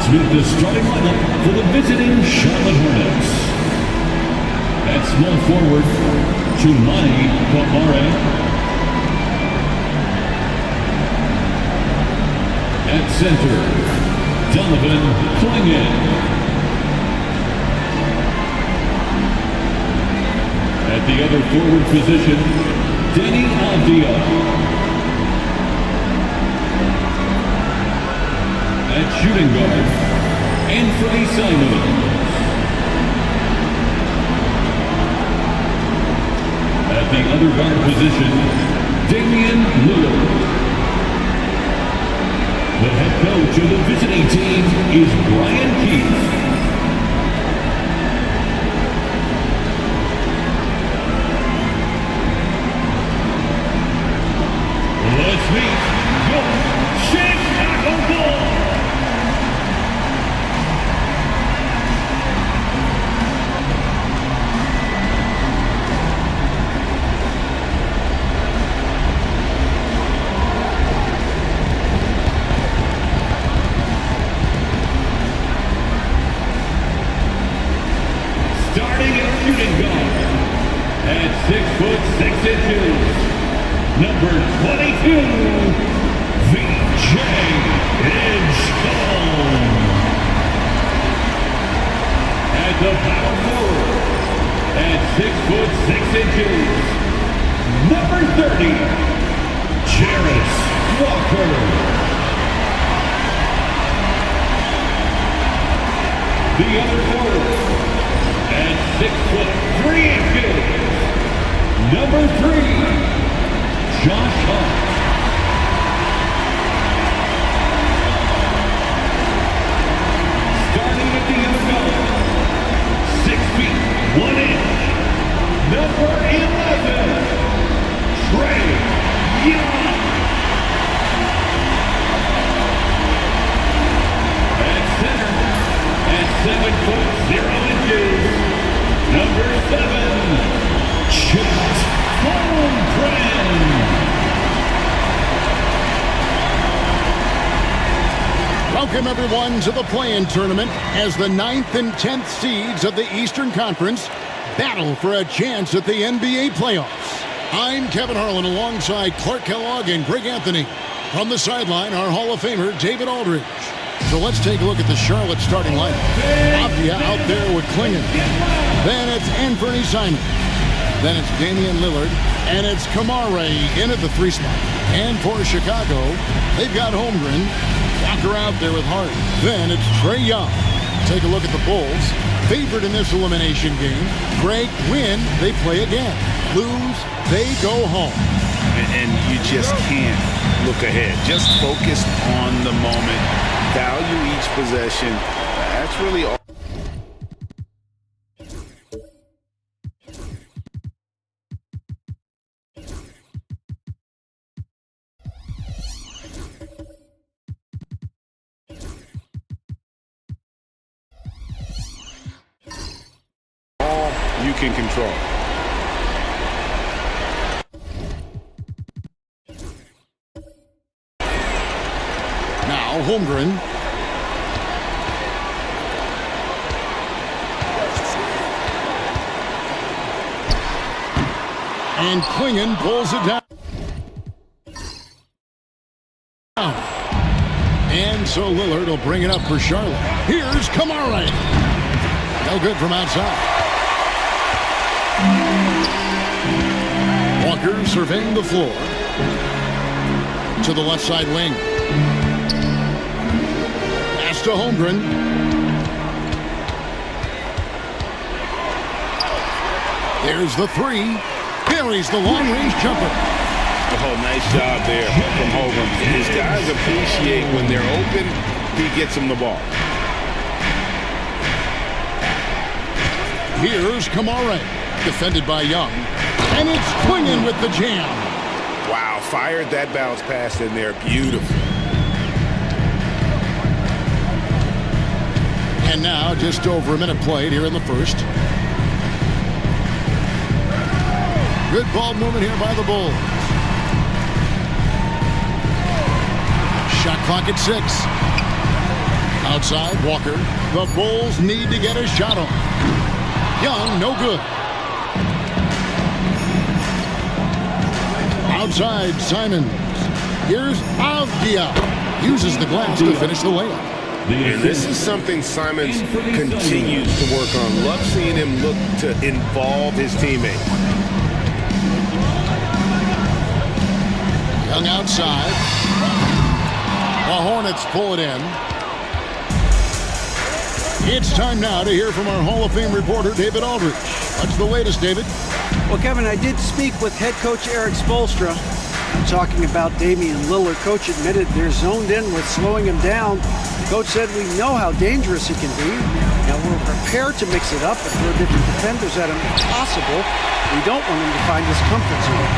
let's meet the starting lineup for the visiting Charlotte Hornets. At small forward, Chumani Kamare. At center, Donovan Klingon. At the other forward position, Denny Avdia. At shooting guard, Anthony Simons. At the other guard position, Damian Lillard. The head coach of the visiting team is Brian Keith. Let's meet your Chicago Bulls. Starting at shooting guard at 6'6", number 22, VJ Edgecombe. At the power forward at 6'6", number 30, Jarris Walker. The other forward at 6'3", number 3, Josh Hart. Starting at the other guard, 6 feet 1 inch, number 11, Trey Young. At center, at 7'0", number 7, Chet Holmgren. Welcome, everyone, to the play-in tournament as the 9th and 10th seeds of the Eastern Conference battle for a chance at the NBA playoffs. I'm Kevin Harlan alongside Clark Kellogg and Greg Anthony. From the sideline, our Hall of Famer, David Aldridge. So let's take a look at the Charlotte starting lineup. Avdia out there with Klingon. Then it's Anthony Simons. Then it's Damian Lillard. And it's Kamare in at the 3 spot. And for Chicago, they've got Holmgren. Walker out there with Hart. Then it's Trey Young. Take a look at the Bulls. Favored in this elimination game. Greg, win, they play again. Lose, they go home. And you just can't look ahead. Just focus on the moment. Value each possession. That's really all. All you can control. Now Holmgren. And Klingon pulls it down. And so Lillard will bring it up for Charlotte. Here's Kamare. No good from outside. Walker surveying the floor. To the left side wing. Pass to Holmgren. There's the 3. Buries the long-range jumper. Oh, nice job there from Holmgren. His guys appreciate when they're open, he gets them the ball. Here's Kamare, defended by Young. And it's Klingon with the jam. Wow, fired that bounce pass in there. Beautiful. And now just over a minute played here in the first. Good ball movement here by the Bulls. Shot clock at 6. Outside, Walker. The Bulls need to get a shot off. Young, no good. Outside, Simons. Here's Avdia. Uses the glass to finish the layup. And this is something Simons continues to work on. Love seeing him look to involve his teammates. Young outside. The Hornets pull it in. It's time now to hear from our Hall of Fame reporter, David Aldridge. What's the latest, David? Well, Kevin, I did speak with head coach Eric Spoelstra. Talking about Damian Lillard, coach admitted they're zoned in with slowing him down. The coach said we know how dangerous he can be. Now we're prepared to mix it up and throw different defenders at him if possible. We don't want him to find his comfort zone.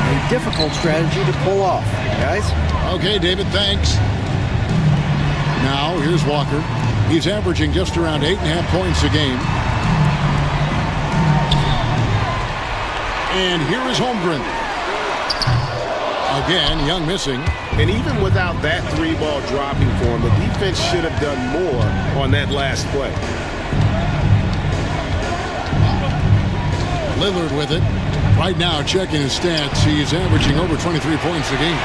A difficult strategy to pull off, guys. Okay, David, thanks. Now, here's Walker. He's averaging just around 8.5 points a game. And here is Holmgren. Again, Young missing. And even without that three-ball dropping for him, the defense should have done more on that last play. Lillard with it. Right now, checking his stats, he's averaging over 23 points a game.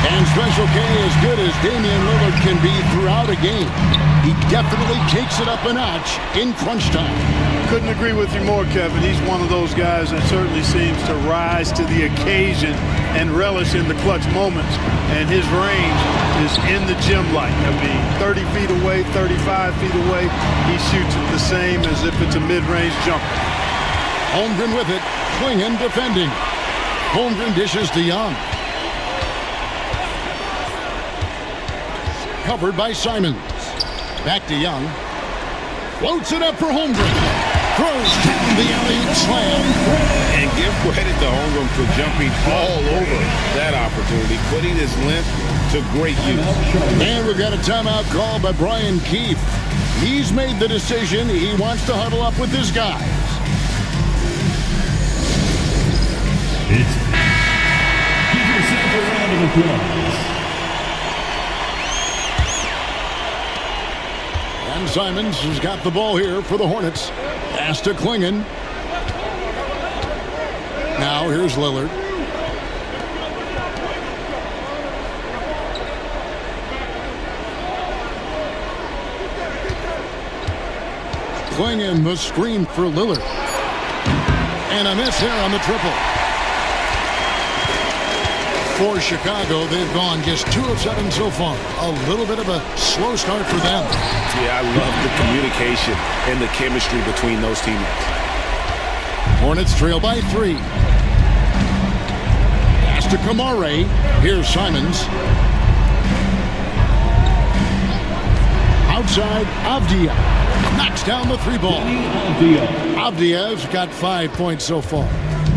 And Special K, as good as Damian Lillard can be throughout a game, he definitely takes it up a notch in crunch time. Couldn't agree with you more, Kevin. He's one of those guys that certainly seems to rise to the occasion and relish in the clutch moments. And his range is in the gym like. I mean, 30 feet away, 35 feet away, he shoots it the same as if it's a mid-range jumper. Holmgren with it. Klingon defending. Holmgren dishes to Young. Covered by Simons. Back to Young. Floats it up for Holmgren. Throws down the alley-oop slam. And give credit to Holmgren for jumping all over that opportunity, putting his length to great use. And we've got a timeout call by Brian Keefe. He's made the decision. He wants to huddle up with his guys. Give yourself a round of applause. And Simons has got the ball here for the Hornets. Pass to Klingon. Now here's Lillard. Klingon the screen for Lillard. And a miss here on the triple. For Chicago, they've gone just 2 of 7 so far. A little bit of a slow start for them. Yeah, I love the communication and the chemistry between those teammates. Hornets trail by 3. Pass to Kamare. Here's Simons. Outside, Avdia. Knocks down the 3-ball. Avdia's got 5 points so far.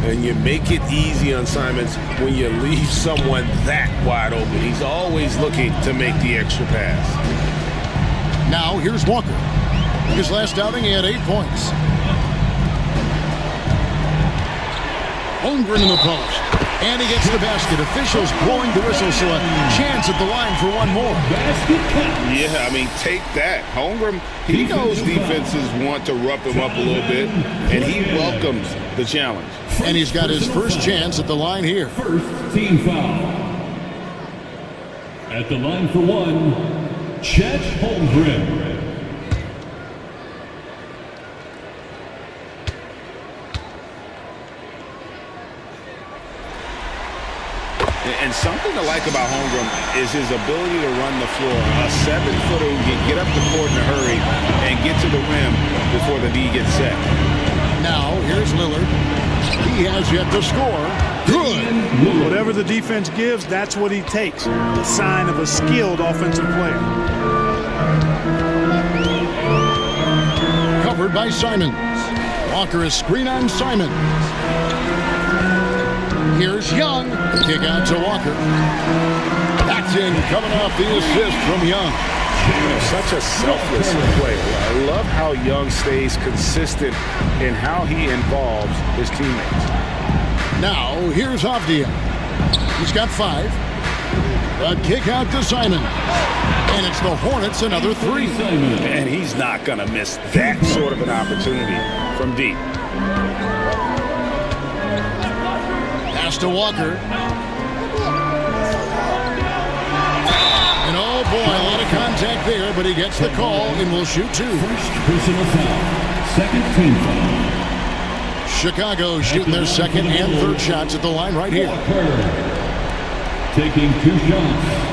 And you make it easy on Simons when you leave someone that wide open. He's always looking to make the extra pass. Now here's Walker. His last outing, he had 8 points. Holmgren in the post. And he gets the basket. Officials blowing the whistle, so a chance at the line for one more. Basket count. Yeah, I mean, take that. Holmgren, he knows defenses want to rough him up a little bit, and he welcomes the challenge. And he's got his first chance at the line here. First team foul. At the line for one, Chet Holmgren. And something to like about Holmgren is his ability to run the floor. A 7-footer who can get up the court in a hurry and get to the rim before the D gets set. Now, here's Lillard. He has yet to score. Good. Whatever the defense gives, that's what he takes. The sign of a skilled offensive player. Covered by Simons. Walker is screen on Simons. Here's Young. Kick out to Walker. That's in, coming off the assist from Young. Such a selfless player. I love how Young stays consistent in how he involves his teammates. Now, here's Avdia. He's got 5. A kick out to Simons. And it's the Hornets another three. And he's not going to miss that sort of an opportunity from deep. Pass to Walker. And oh boy, a lot of contact there, but he gets the call and will shoot two. First personal foul. Second team foul. Chicago shooting their second and third shots at the line right here. Walker taking 2 shots.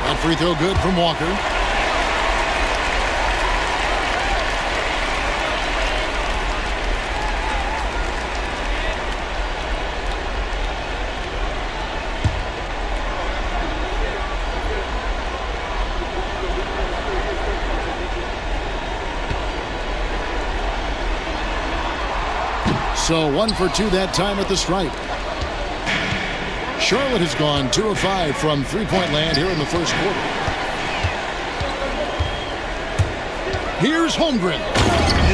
That free throw good from Walker. So 1 for 2 that time at the stripe. Charlotte has gone 2 of 5 from three-point land here in the first quarter. Here's Holmgren.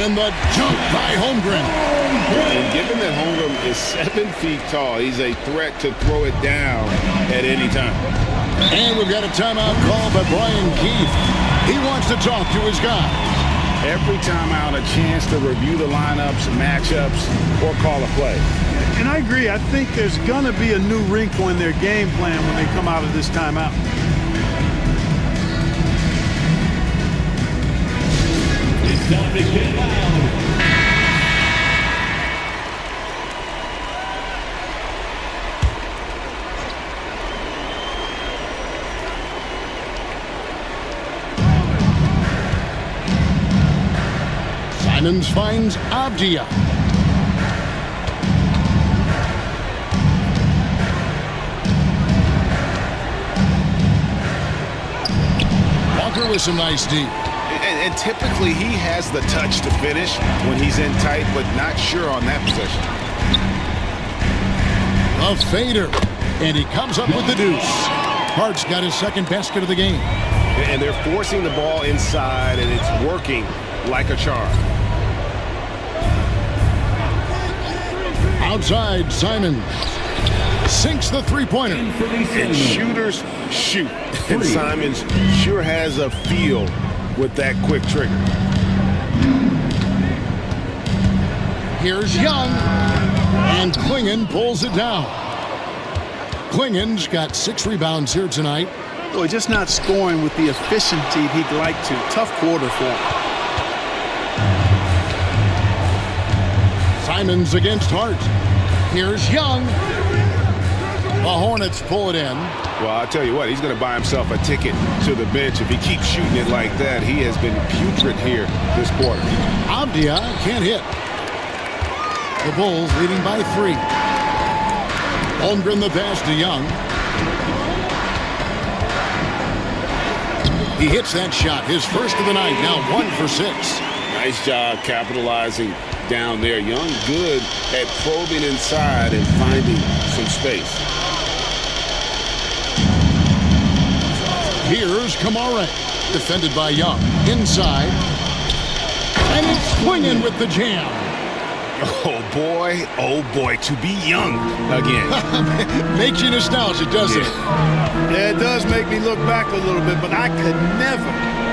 And the jump by Holmgren. And given that Holmgren is 7 feet tall, he's a threat to throw it down at any time. And we've got a timeout called by Brian Keith. He wants to talk to his guys. Every time out, a chance to review the lineups, matchups, or call a play. And I agree. I think there's going to be a new wrinkle in their game plan when they come out of this timeout. It's time to get loud. Simons finds Avdia. Walker with some nice D. And typically he has the touch to finish when he's in tight, but not sure on that possession. A fader. And he comes up with the deuce. Hart's got his second basket of the game. And they're forcing the ball inside, and it's working like a charm. Outside, Simons sinks the three-pointer. And shooters shoot. And Simons sure has a feel with that quick trigger. Here's Young. And Klingon pulls it down. Klingon's got 6 rebounds here tonight. Boy, just not scoring with the efficiency he'd like to. Tough quarter for him. Simons against Hart. Here's Young. The Hornets pull it in. Well, I'll tell you what, he's going to buy himself a ticket to the bench. If he keeps shooting it like that, he has been putrid here this quarter. Avdia can't hit. The Bulls leading by 3. Holmgren the pass to Young. He hits that shot, his first of the night, now 1 for 6. Nice job capitalizing down there. Young good at probing inside and finding some space. Here's Kamara, defended by Young. Inside. And it's Klingon with the jam. Oh boy, to be Young again. Makes you nostalgic, doesn't it? Yeah, it does make me look back a little bit, but I could never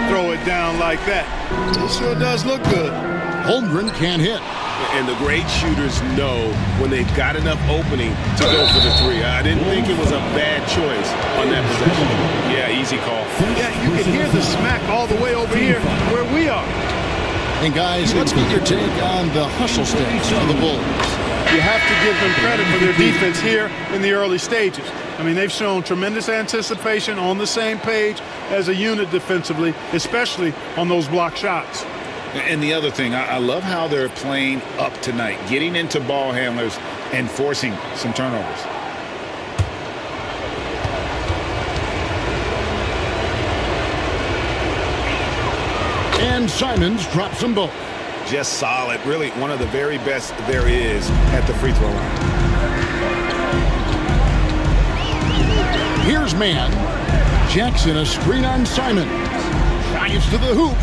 throw it down like that. It sure does look good. Holmgren can't hit. And the great shooters know when they've got enough opening to go for the 3. I didn't think it was a bad choice on that possession. Yeah, easy call. Yeah, you can hear the smack all the way over here where we are. And guys, let's get your take on the hustle stakes for the Bulls. You have to give them credit for their defense here in the early stages. I mean, they've shown tremendous anticipation, on the same page as a unit defensively, especially on those block shots. And the other thing, I love how they're playing up tonight, getting into ball handlers and forcing some turnovers. And Simons drops them both. Just solid. Really one of the very best there is at the free throw line. Here's man. Jackson a screen on Simons. Drives to the hoop.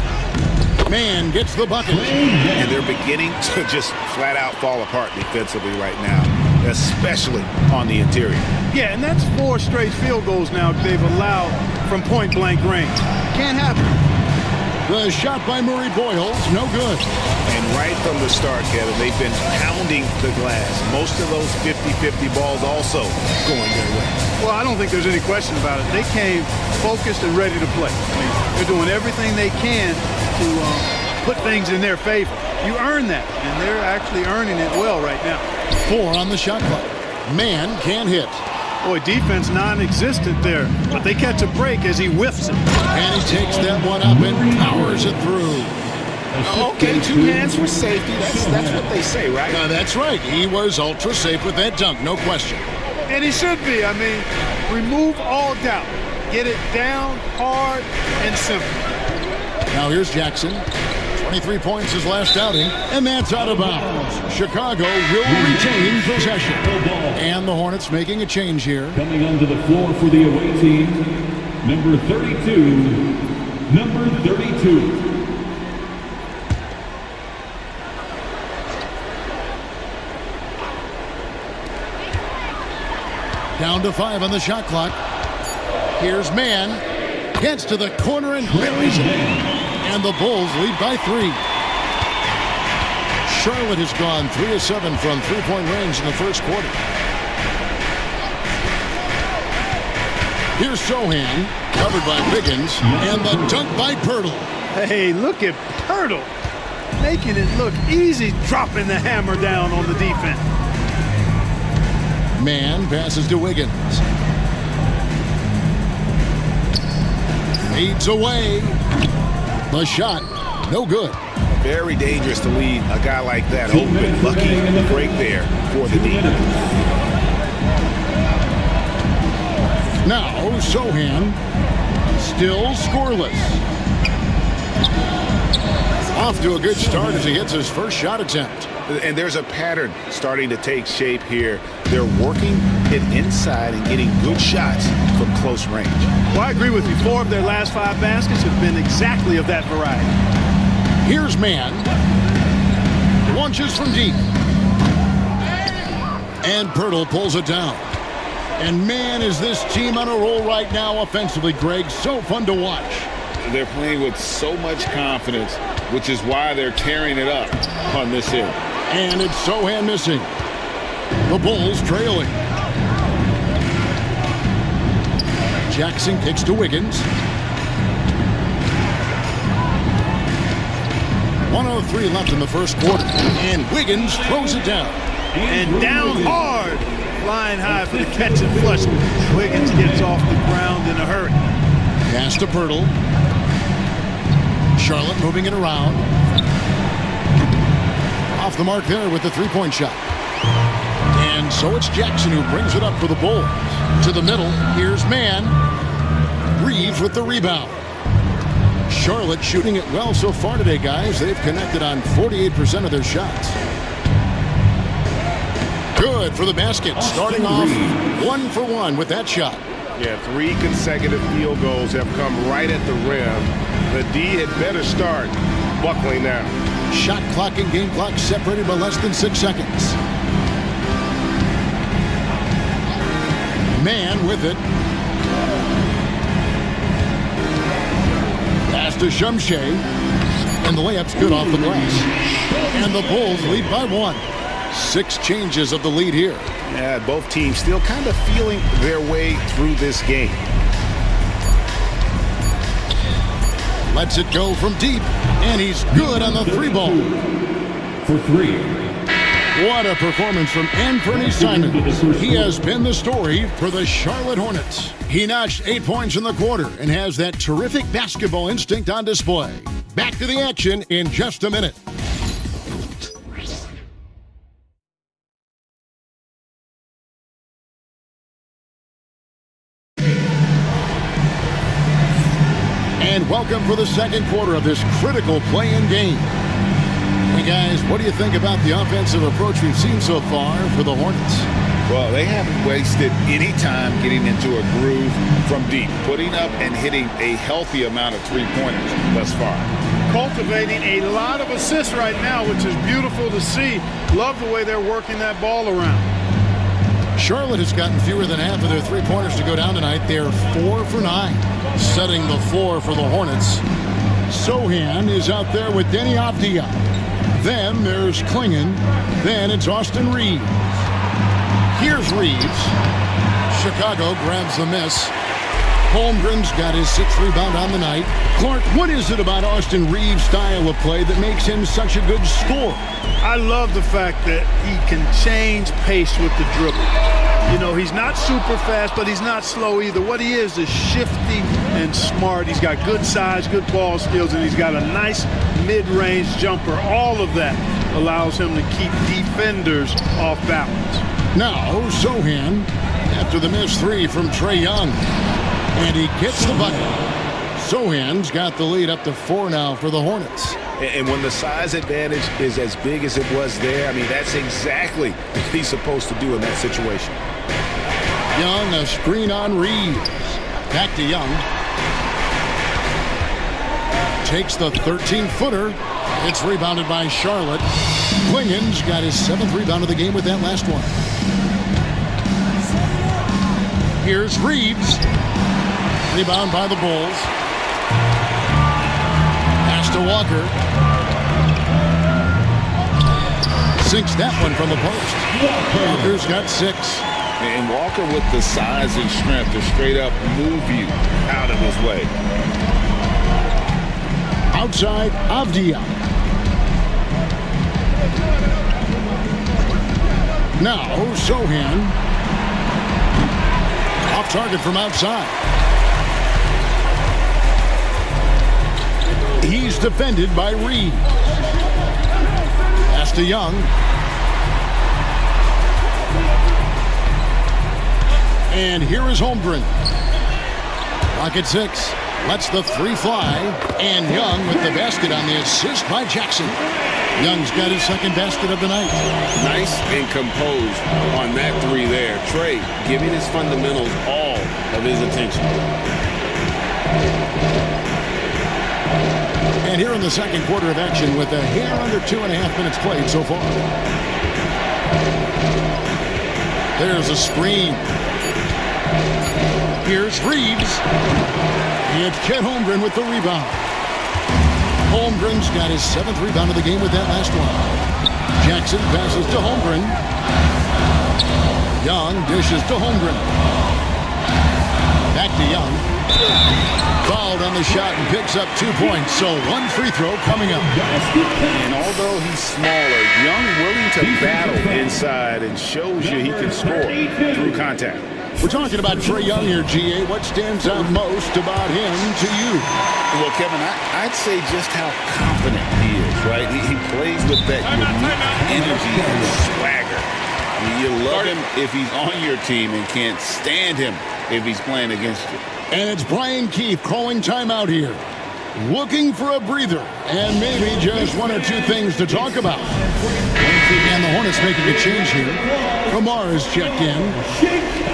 Man gets the bucket. And they're beginning to just flat out fall apart defensively right now, especially on the interior. Yeah, and that's 4 straight field goals now they've allowed from point-blank range. Can't happen. The shot by Murray Boyles, no good. And right from the start, Kevin, they've been pounding the glass. Most of those 50-50 balls also going their way. Well, I don't think there's any question about it. They came focused and ready to play. I mean, they're doing everything they can to put things in their favor. You earn that, and they're actually earning it well right now. 4 on the shot clock. Man can't hit. Boy, defense non-existent there, but they catch a break as he whiffs it. And he takes that one up and powers it through. Okay, 2 hands for safety. That's what they say, right? That's right. He was ultra safe with that dunk, no question. And he should be. I mean, remove all doubt. Get it down, hard, and simple. Now here's Jackson. 23 points his last outing, and that's out of bounds. Chicago will retain possession. And the Hornets making a change here. Coming onto the floor for the away team, number 32. Number 32. Down to 5 on the shot clock. Here's Man. Gets to the corner and buries it. And the Bulls lead by 3. Charlotte has gone 3 of 7 from three-point range in the first quarter. Here's Sohan, covered by Wiggins, and the dunk by Pirtle. Hey, look at Pirtle, making it look easy, dropping the hammer down on the defense. Man passes to Wiggins. Fades away. The shot, no good. Very dangerous to leave a guy like that open. Lucky break there for the D. Now Sohan, still scoreless. Off to a good start as he hits his first shot attempt. And there's a pattern starting to take shape here. They're working it inside and getting good shots from close range. Well, I agree with you. 4 of their last 5 baskets have been exactly of that variety. Here's Man. Launches from deep. And Pirtle pulls it down. And man, is this team on a roll right now offensively, Greg. So fun to watch. They're playing with so much confidence, which is why they're tearing it up on this end. And it's Sohan missing. The Bulls trailing. Jackson kicks to Wiggins. 1:03 left in the first quarter. And Wiggins throws it down. And down hard. Flying high for the catch and flush. Wiggins gets off the ground in a hurry. Pass to Pirtle. Charlotte moving it around. Off the mark there with the three-point shot. And so it's Jackson who brings it up for the Bulls. To the middle, here's Man. Reeves with the rebound. Charlotte shooting it well so far today, guys. They've connected on 48% of their shots. Good for the basket. Starting off 1 for 1 with that shot. Yeah, 3 consecutive field goals have come right at the rim. The D had better start buckling now. Shot clock and game clock separated by less than 6 seconds. Man with it. Pass to Shumshay. And the layup's good off the glass. And the Bulls lead by 1. 6 changes of the lead here. Yeah, both teams still kind of feeling their way through this game. Lets it go from deep, and he's good on the 3-ball. For 3. What a performance from Anthony Simons. He has been the story for the Charlotte Hornets. He notched 8 points in the quarter and has that terrific basketball instinct on display. Back to the action in just a minute. And welcome for the second quarter of this critical play-in game. Hey guys, what do you think about the offensive approach we've seen so far for the Hornets? Well, they haven't wasted any time getting into a groove from deep, putting up and hitting a healthy amount of three-pointers thus far. cultivating a lot of assists right now, which is beautiful to see. Love the way they're working that ball around. Charlotte has gotten fewer than half of their three-pointers to go down tonight. They're 4 for 9, setting the floor for the Hornets. Sohan is out there with Denny Avdia. Then there's Klingon. Then it's Austin Reeves. Here's Reeves. Chicago grabs the miss. Holmgren's got his 6th rebound on the night. Clark, what is it about Austin Reeves' style of play that makes him such a good scorer? I love the fact that he can change pace with the dribble. You know, he's not super fast, but he's not slow either. What he is shifty and smart. He's got good size, good ball skills, and he's got a nice mid-range jumper. All of that allows him to keep defenders off balance. Now, Sohan, after the missed 3 from Trae Young. And he gets the bucket. Sohan's got the lead up to 4 now for the Hornets. And when the size advantage is as big as it was there, I mean, that's exactly what he's supposed to do in that situation. Young, a screen on Reeves. Back to Young. Takes the 13-footer. It's rebounded by Charlotte. Klingon's got his 7th rebound of the game with that last one. Here's Reeves. Rebound by the Bulls. Pass to Walker. Sinks that one from the post. Walker's got 6. And Walker with the size and strength to straight up move you out of his way. Outside, Avdia. Now, Sohan. Off target from outside. He's defended by Reeves. Pass to Young. And here is Holmgren. Rocket 6. Lets the 3 fly. And Young with the basket on the assist by Jackson. Young's got his 2nd basket of the night. Nice And composed on that 3 there. Trae giving his fundamentals all of his attention. And here in the second quarter of action with a hair under 2.5 minutes played so far. There's a screen. Here's Reeves. It's Chet Holmgren with the rebound. Holmgren's got his 7th rebound of the game with that last one. Jackson passes to Holmgren. Young dishes to Holmgren. Back to Young. Fouled on the shot and picks up 2 points. So 1 free throw coming up. And although he's smaller, Young willing to battle inside and shows you he can score through contact. We're talking about Trae Young here, GA. What stands out most about him to you? Well, Kevin, I'd say just how confident he is, right? He plays with that unique energy and swagger. I mean, you love him if he's on your team and can't stand him if he's playing against you. And it's Brian Keefe calling timeout here. Looking for a breather and maybe just 1 or 2 things to talk about. Once again, the Hornets making a change here. Kamara is checked in.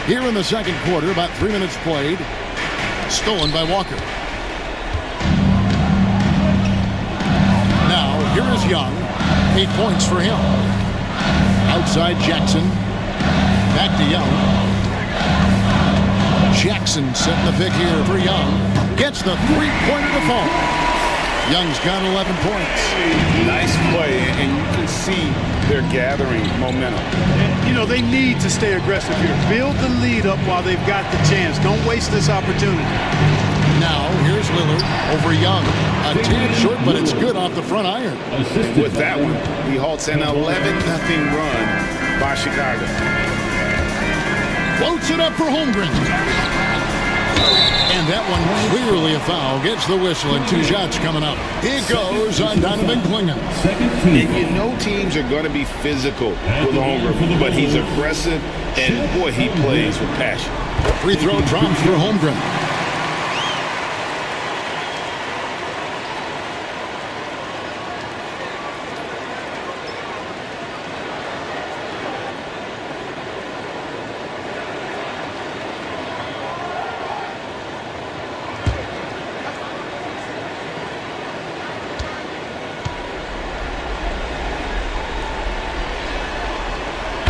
Here in the second quarter, about 3 minutes played. Stolen by Walker. Now, here is Young. 8 points for him. Outside Jackson. Back to Young. Jackson setting the pick here for Young. Gets the 3-pointer to fall. Young's got 11 points. Nice play, and you can see they're gathering momentum. You know, they need to stay aggressive here. Build the lead up while they've got the chance. Don't waste this opportunity. Now, here's Lillard over Young. A tad short, but it's good off the front iron. With that one, he halts an 11-0 run by Chicago. Floats it up for Holmgren. And that one clearly a foul. Gets the whistle and 2 shots coming up. It goes on Donovan Klingon. And you know teams are going to be physical with Holmgren, but he's aggressive, and boy, he plays with passion. Free throw drops for Holmgren.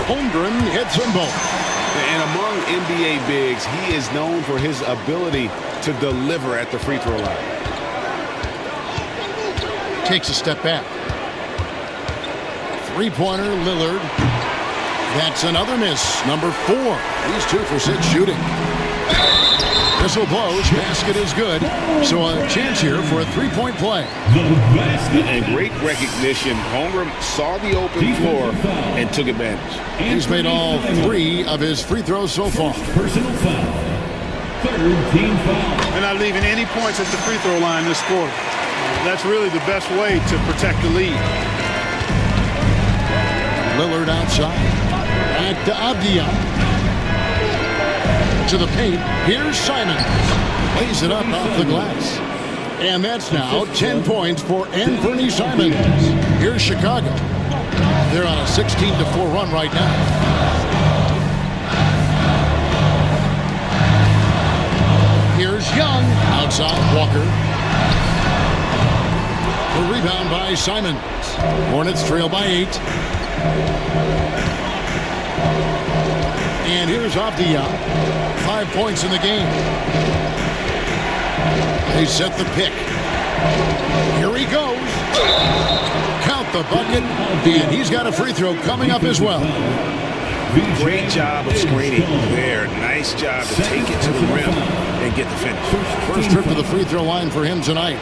Holmgren hits them both. And among NBA bigs, he is known for his ability to deliver at the free throw line. Takes a step back. Three-pointer, Lillard. That's another miss. Number 4. He's 2 for 6 shooting. Whistle blows. Basket is good. So a chance here for a 3-point play. And great recognition. Holmgren saw the open floor and took advantage. He's made all 3 of his free throws so far. Personal foul. 3rd team foul. They're not leaving any points at the free throw line this quarter. That's really the best way to protect the lead. Lillard outside. Back to Avdia. To the paint. Here's Simon. Plays it up off the glass. And that's now 10 points for Anthony Simons. Here's Chicago. They're on a 16-4 run right now. Here's Young. Outside Walker. The rebound by Simons. Hornets trail by 8. And here's Avdia. 5 points in the game. They set the pick. Here he goes. Count the bucket. And he's got a free throw coming up as well. Great job of screening there. Nice job to take it to the rim and get the finish. First trip to the free throw line for him tonight.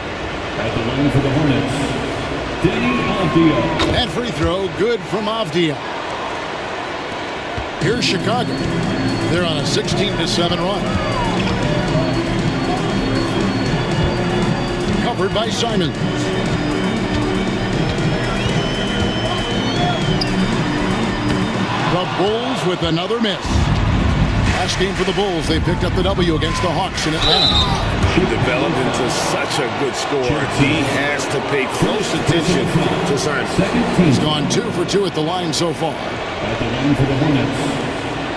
At the line for the Hornets, Danny Avdia. That free throw good from Avdia. Here's Chicago. They're on a 16-7 run. Covered by Simons. The Bulls with another miss. Last game for the Bulls, they picked up the W against the Hawks in Atlanta. He developed into such a good scorer. He has to pay close attention to Simons. He's gone 2 for 2 at the line so far. At the line for the Hornets,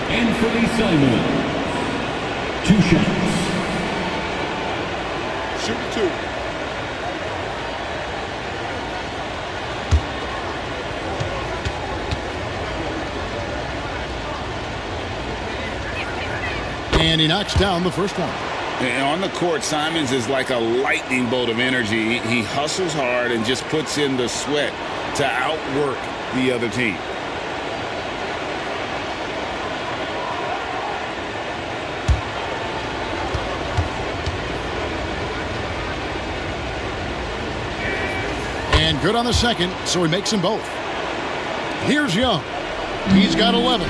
Anthony Simons. 2 shots. Shoot 2. And he knocks down the first one. And on the court, Simons is like a lightning bolt of energy. He hustles hard and just puts in the sweat to outwork the other team. And good on the second, so he makes them both. Here's Young. He's got 11.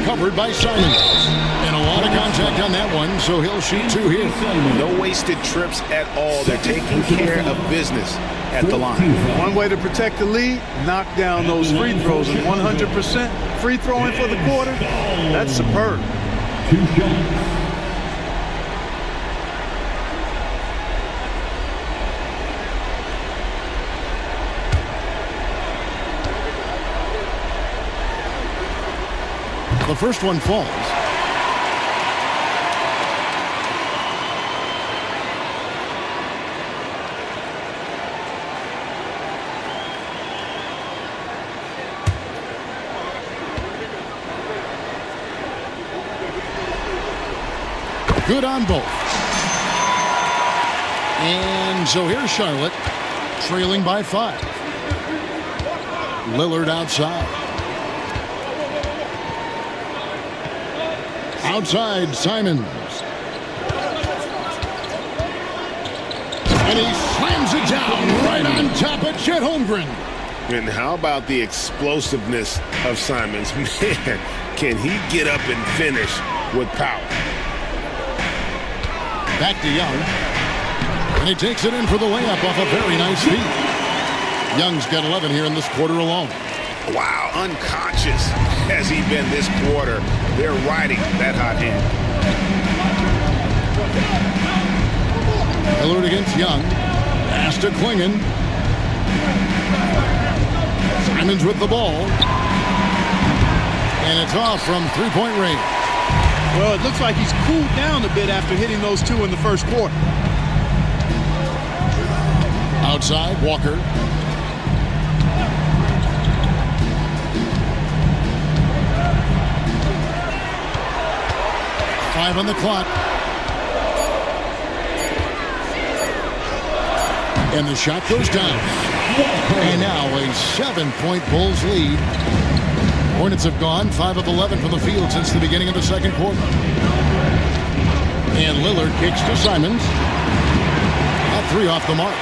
Covered by Simons. And a lot of contact on that one, so he'll shoot 2 here. No wasted trips at all. They're taking care of business at the line. One way to protect the lead, knock down those free throws. And 100% free throwing for the quarter, that's superb. 2 shots. The first one falls. Good on both. And so here's Charlotte, trailing by 5. Lillard outside. Outside, Simons. And he slams it down right on top of Chet Holmgren. And how about the explosiveness of Simons? Man, can he get up and finish with power? Back to Young. And he takes it in for the layup off a very nice feed. Young's got 11 here in this quarter alone. Wow, unconscious has he been this quarter. They're riding that hot hand. Lillard against Young. Pass to Klingon. Simons with the ball. And it's off from three-point range. Well, it looks like he's cooled down a bit after hitting those two in the first quarter. Outside, Walker. Five on the clock. And the shot goes down. And now a 7-point Bulls lead. Hornets have gone 5 of 11 from the field since the beginning of the second quarter. And Lillard kicks to Simons. A 3 off the mark.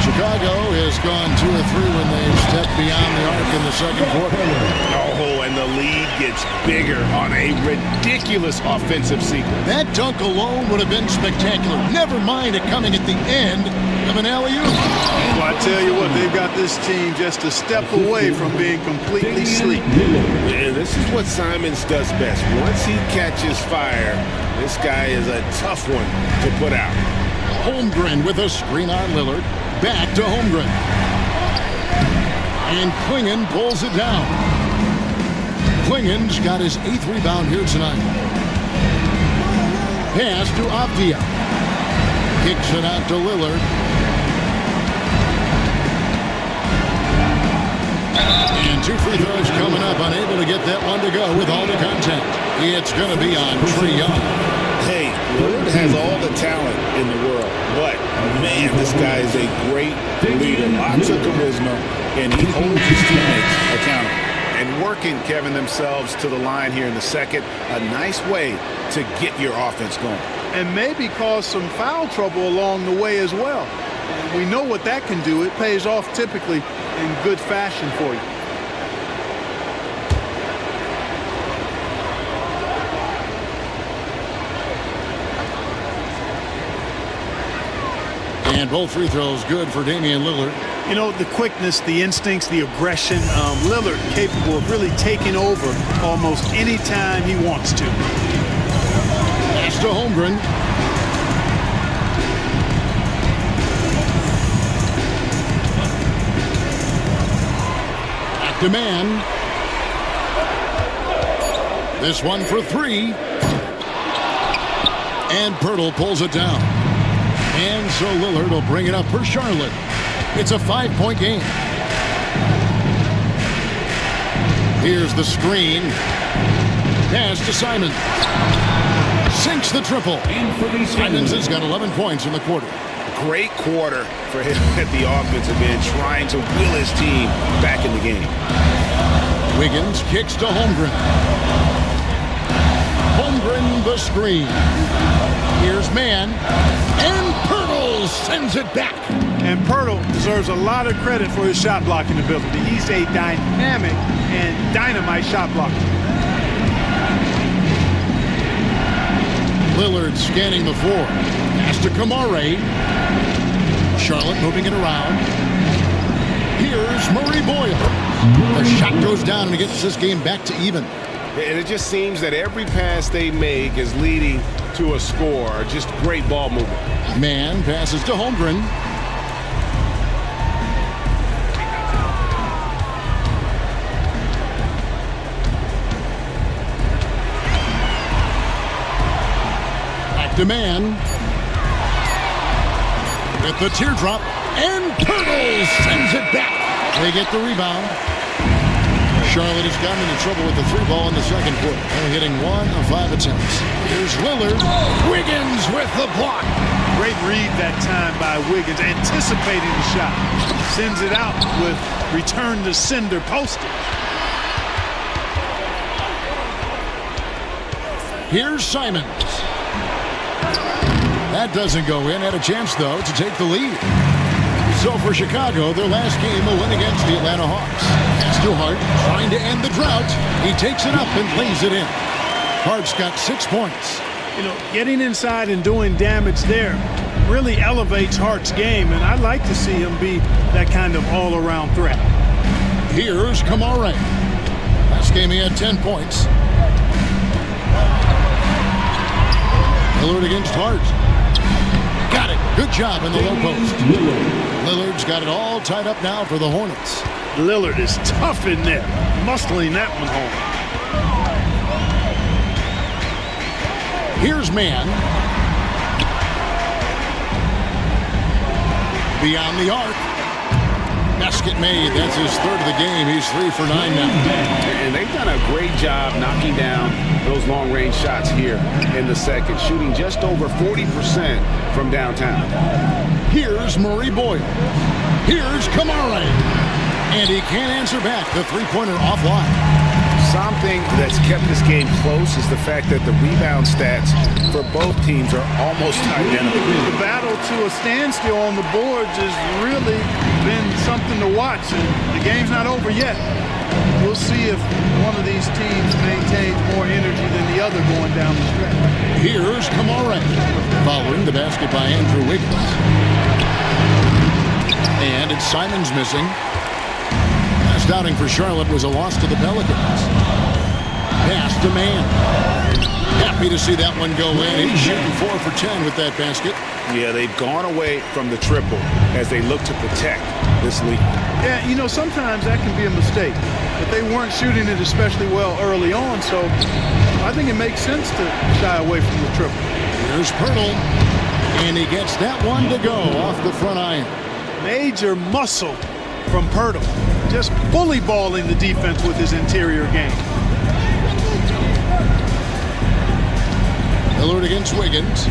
Chicago has gone 2 of 3 when they've stepped beyond the arc in the second quarter. Oh, and the lead gets bigger on a ridiculous offensive sequence. That dunk alone would have been spectacular. Never mind it coming at the end of an alley-oop. Well, I tell you what, they've got this team just a step away from being completely sleep. And this is what Simons does best. Once he catches fire, this guy is a tough one to put out. Holmgren with a screen on Lillard. Back to Holmgren. And Klingon pulls it down. Klingon's got his 8th rebound here tonight. Pass to Avdia. Kicks it out to Lillard. And 2 free throws coming up. Unable to get that one to go with all the contact. It's going to be on Trae Young. Hey, Lillard has all the talent in the world, but man, this guy is a great leader. Lots of charisma, and he holds his teammates accountable. And working, Kevin, themselves to the line here in the second, a nice way to get your offense going. And maybe cause some foul trouble along the way as well. We know what that can do. It pays off typically in good fashion for you. And both free throws good for Damian Lillard. You know, the quickness, the instincts, the aggression. Lillard capable of really taking over almost any time he wants to. Pass to Holmgren. Back to man. This one for 3. And Pirtle pulls it down. And so Lillard will bring it up for Charlotte. It's a 5-point game. Here's the screen. Pass to Simons. Sinks the triple. Simons has got 11 points in the quarter. Great quarter for him at the offensive end, trying to will his team back in the game. Wiggins kicks to Holmgren. Holmgren the screen. Here's man. And Pirtle sends it back. And Pirtle deserves a lot of credit for his shot blocking ability. He's a dynamic and dynamite shot blocker. Lillard scanning the floor. Pass to Kamare. Charlotte moving it around. Here's Murray Boyle. The shot goes down and it gets this game back to even. And it just seems that every pass they make is leading to a score. Just great ball movement. Man passes to Holmgren. Back to man. With the teardrop. And Pirtle sends it back. They get the rebound. Charlotte has gotten into trouble with the 3 ball in the second quarter. Only hitting 1 of 5 attempts. Here's Lillard. Wiggins with the block. Great read that time by Wiggins, anticipating the shot. Sends it out with return to sender posted. Here's Simons. That doesn't go in. Had a chance, though, to take the lead. So for Chicago, their last game a win against the Atlanta Hawks. Pass to Hart, trying to end the drought. He takes it up and lays it in. Hart's got 6 points. You know, getting inside and doing damage there really elevates Hart's game, and I'd like to see him be that kind of all-around threat. Here's Kamara. Last game he had 10 points. Lillard against Hart. Got it. Good job in the low post. Lillard's got it all tied up now for the Hornets. Lillard is tough in there, muscling that one home. Here's Mann. Beyond the arc. Basket made. That's his third of the game. He's 3 for 9 now. And they've done a great job knocking down those long-range shots here in the second, shooting just over 40% from downtown. Here's Murray Boyle. Here's Kamara. And he can't answer back. The three-pointer offline. Something that's kept this game close is the fact that the rebound stats for both teams are almost identical. The battle to a standstill on the boards has really been something to watch, and the game's not over yet. We'll see if one of these teams maintains more energy than the other going down the stretch. Here's Kamara. Following the basket by Andrew Wiggins. And it's Simons missing. Last outing for Charlotte was a loss to the Pelicans. Pass to Mann. Happy to see that one go in. He's shooting 4 for 10 with that basket. Yeah, they've gone away from the triple as they look to protect this lead. Yeah, you know, sometimes that can be a mistake, but they weren't shooting it especially well early on, so I think it makes sense to shy away from the triple. Here's Pirtle, and he gets that one to go off the front iron. Major muscle from Pirtle, just bully balling the defense with his interior game. Lillard against Wiggins.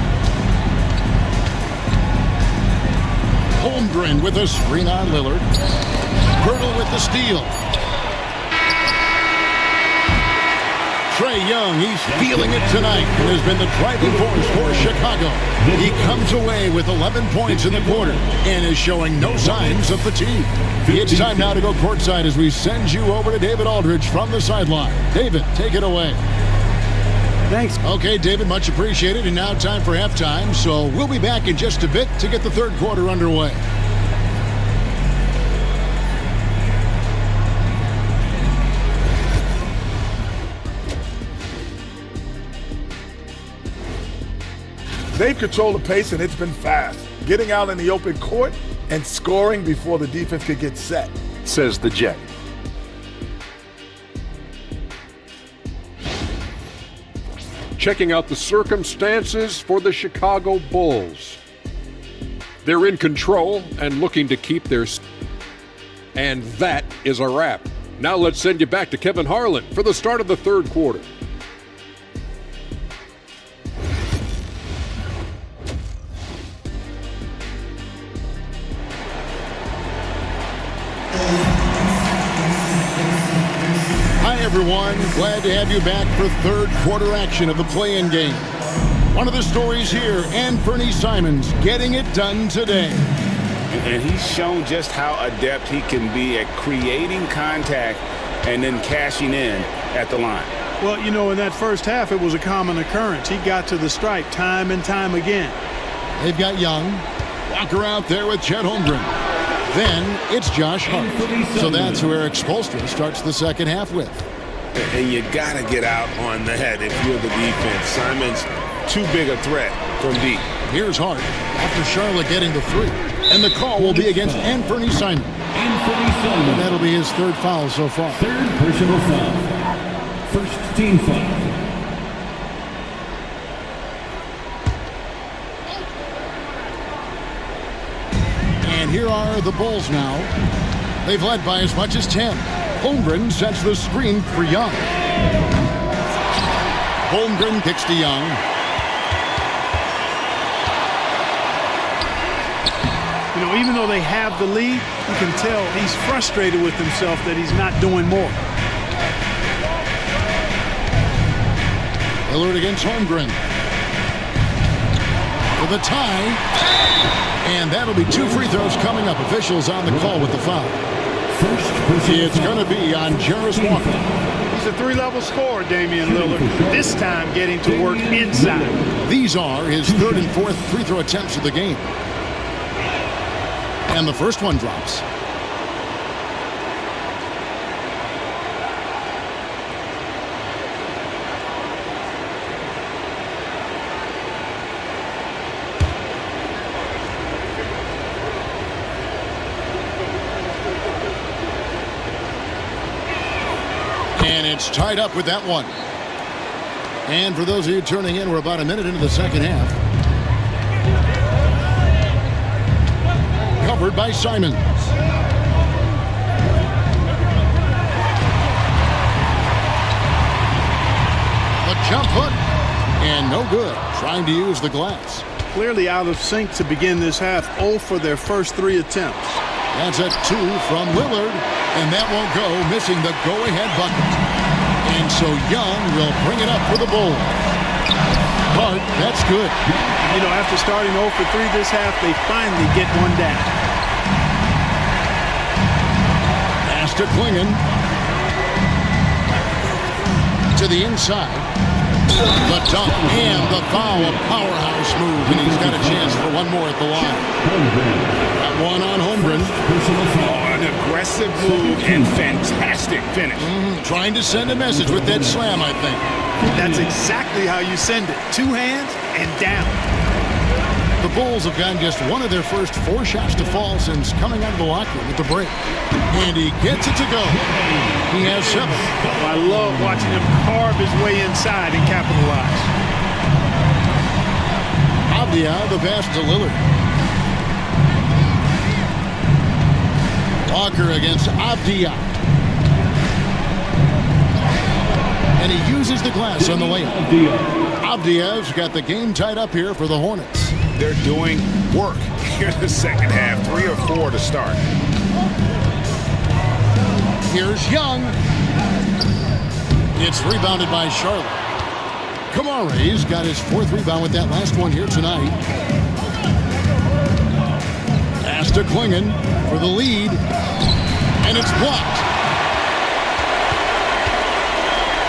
Holmgren with a screen on Lillard. Pirtle with the steal. Trae Young, he's feeling it tonight and has been the driving force for Chicago. He comes away with 11 points in the quarter and is showing no signs of fatigue. It's time now to go courtside as we send you over to David Aldridge from the sideline. David, take it away. Thanks. Okay, David, much appreciated. And now time for halftime, so we'll be back in just a bit to get the third quarter underway. They've controlled the pace, and it's been fast. Getting out in the open court and scoring before the defense could get set, says the Jet. Checking out the circumstances for the Chicago Bulls. They're in control and looking to keep their... And that is a wrap. Now let's send you back to Kevin Harlan for the start of the third quarter. Hi, everyone. Glad to have you back for third quarter action of the play-in game. One of the stories here, Anthony Simons getting it done today. And he's shown just how adept he can be at creating contact and then cashing in at the line. Well, you know, in that first half, it was a common occurrence. He got to the stripe time and time again. They've got Young. Walker out there with Chet Holmgren. Then it's Josh Hart. So that's who Eric Spoelstra starts the second half with. And you got to get out on that if you're the defense. Simon's too big a threat from deep. Here's Hart after Charlotte getting the three. And the call will be against Anthony Simons. And that'll be his third foul so far. Third personal foul. First team foul. And here are the Bulls now. They've led by as much as 10. Holmgren sets the screen for Young. Holmgren kicks to Young. You know, even though they have the lead, you can tell he's frustrated with himself that he's not doing more. Lillard against Holmgren. for the tie. And that'll be 2 free throws coming up. Officials on the call with the foul. It's going to be on Jarris Walker. He's a 3-level scorer, Damian Lillard. This time getting to work inside. These are his 3rd and 4th free throw attempts of the game. And the first one drops. And it's tied up with that one. And for those of you tuning in, we're about a minute into the second half. Covered by Simons. The jump hook. And no good. Trying to use the glass. Clearly out of sync to begin this half. 0 for their first 3 attempts. That's a 2 from Lillard. And that won't go, missing the go-ahead bucket. And so Young will bring it up for the Bulls. Hart, that's good. You know, after starting 0 for 3 this half, they finally get one down. Pass to Klingon. To the inside. The dunk and the foul, a powerhouse move, and he's got a chance for one more at the line. That one on Holmgren. An aggressive move and fantastic finish. Trying to send a message with that slam, I think. That's exactly how you send it. 2 hands and down. The Bulls have gotten just one of their first 4 shots to fall since coming out of the locker room at the break. And he gets it to go. He has 7. I love watching him carve his way inside and capitalize. Avdia, the pass to Lillard. Walker against Avdia. And he uses the glass on the layup. Avdia's got the game tied up here for the Hornets. They're doing work here in the second half. 3 or 4 to start. Here's Young. It's rebounded by Charlotte. Kamare's got his 4th rebound with that last one here tonight. Pass to Klingon for the lead. And it's blocked.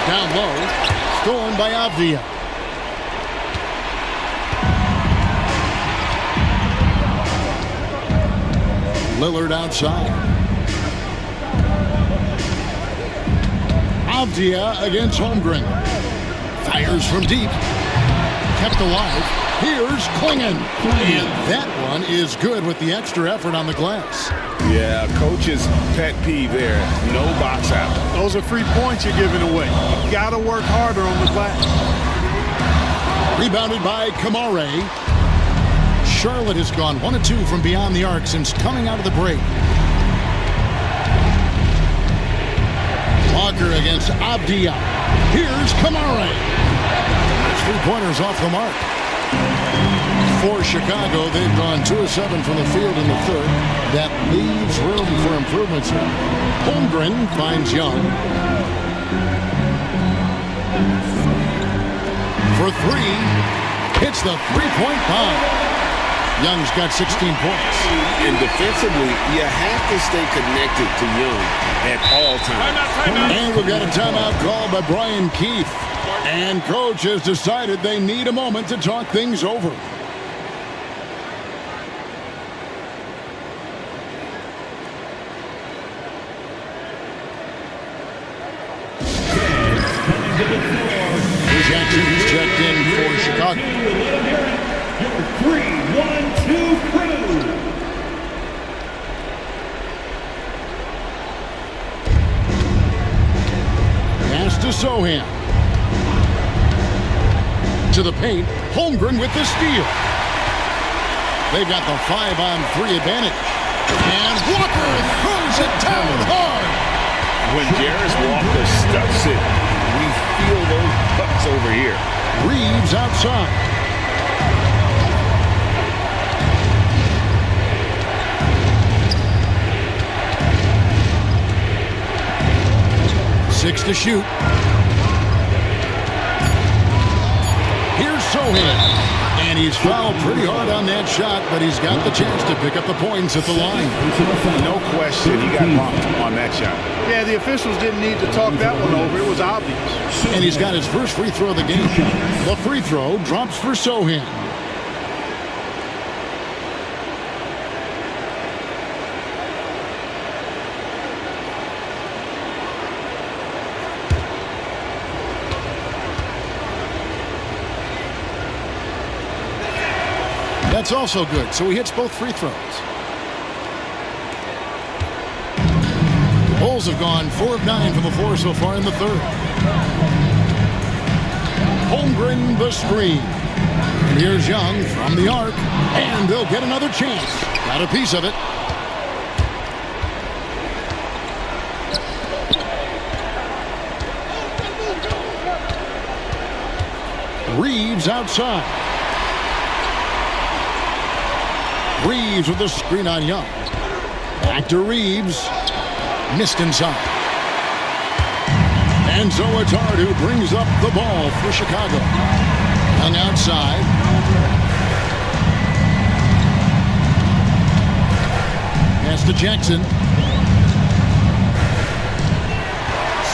Down low. Stolen by Avdia. Lillard outside. Avdia against Holmgren. Fires from deep. Kept alive. Here's Klingon. And that one is good with the extra effort on the glass. Yeah, coach's pet peeve there. No box out. Those are free points you're giving away. You got to work harder on the glass. Rebounded by Kamare. Charlotte has gone 1 of 2 from beyond the arc since coming out of the break. Walker against Avdia. Here's Kamare. 3-pointers off the mark. For Chicago, they've gone 2 of 7 from the field in the 3rd. That leaves room for improvements here. Holmgren finds Young. For 3. Hits the 3-point bomb. Young's got 16 points. And defensively, you have to stay connected to Young at all times. And we've got a timeout called by Brian Keith. And coach has decided they need a moment to talk things over. Jackson's checked in for Chicago. 3-1-2 crew. Pass to Sohan. To the paint. Holmgren with the steal. They've got the 5-on-3 advantage. And Walker throws it down hard. When Jarris Walker stuffs it, we feel those bucks over here. Reeves outside. Six to shoot. Here's Sohan. And he's fouled pretty hard on that shot, but he's got the chance to pick up the points at the line. No question, he got bumped on that shot. Yeah, the officials didn't need to talk that one over. It was obvious. And he's got his first free throw of the game. The free throw drops for Sohan. That's also good, so he hits both free throws. The Bulls have gone 4 of 9 from the floor so far in the third. Holmgren the screen. And here's Young from the arc, and they'll get another chance. Got a piece of it. Reeves outside. Reeves with the screen on Young. Back to Reeves. Missed inside. And so it's Hart who brings up the ball for Chicago. Young outside. Pass to Jackson.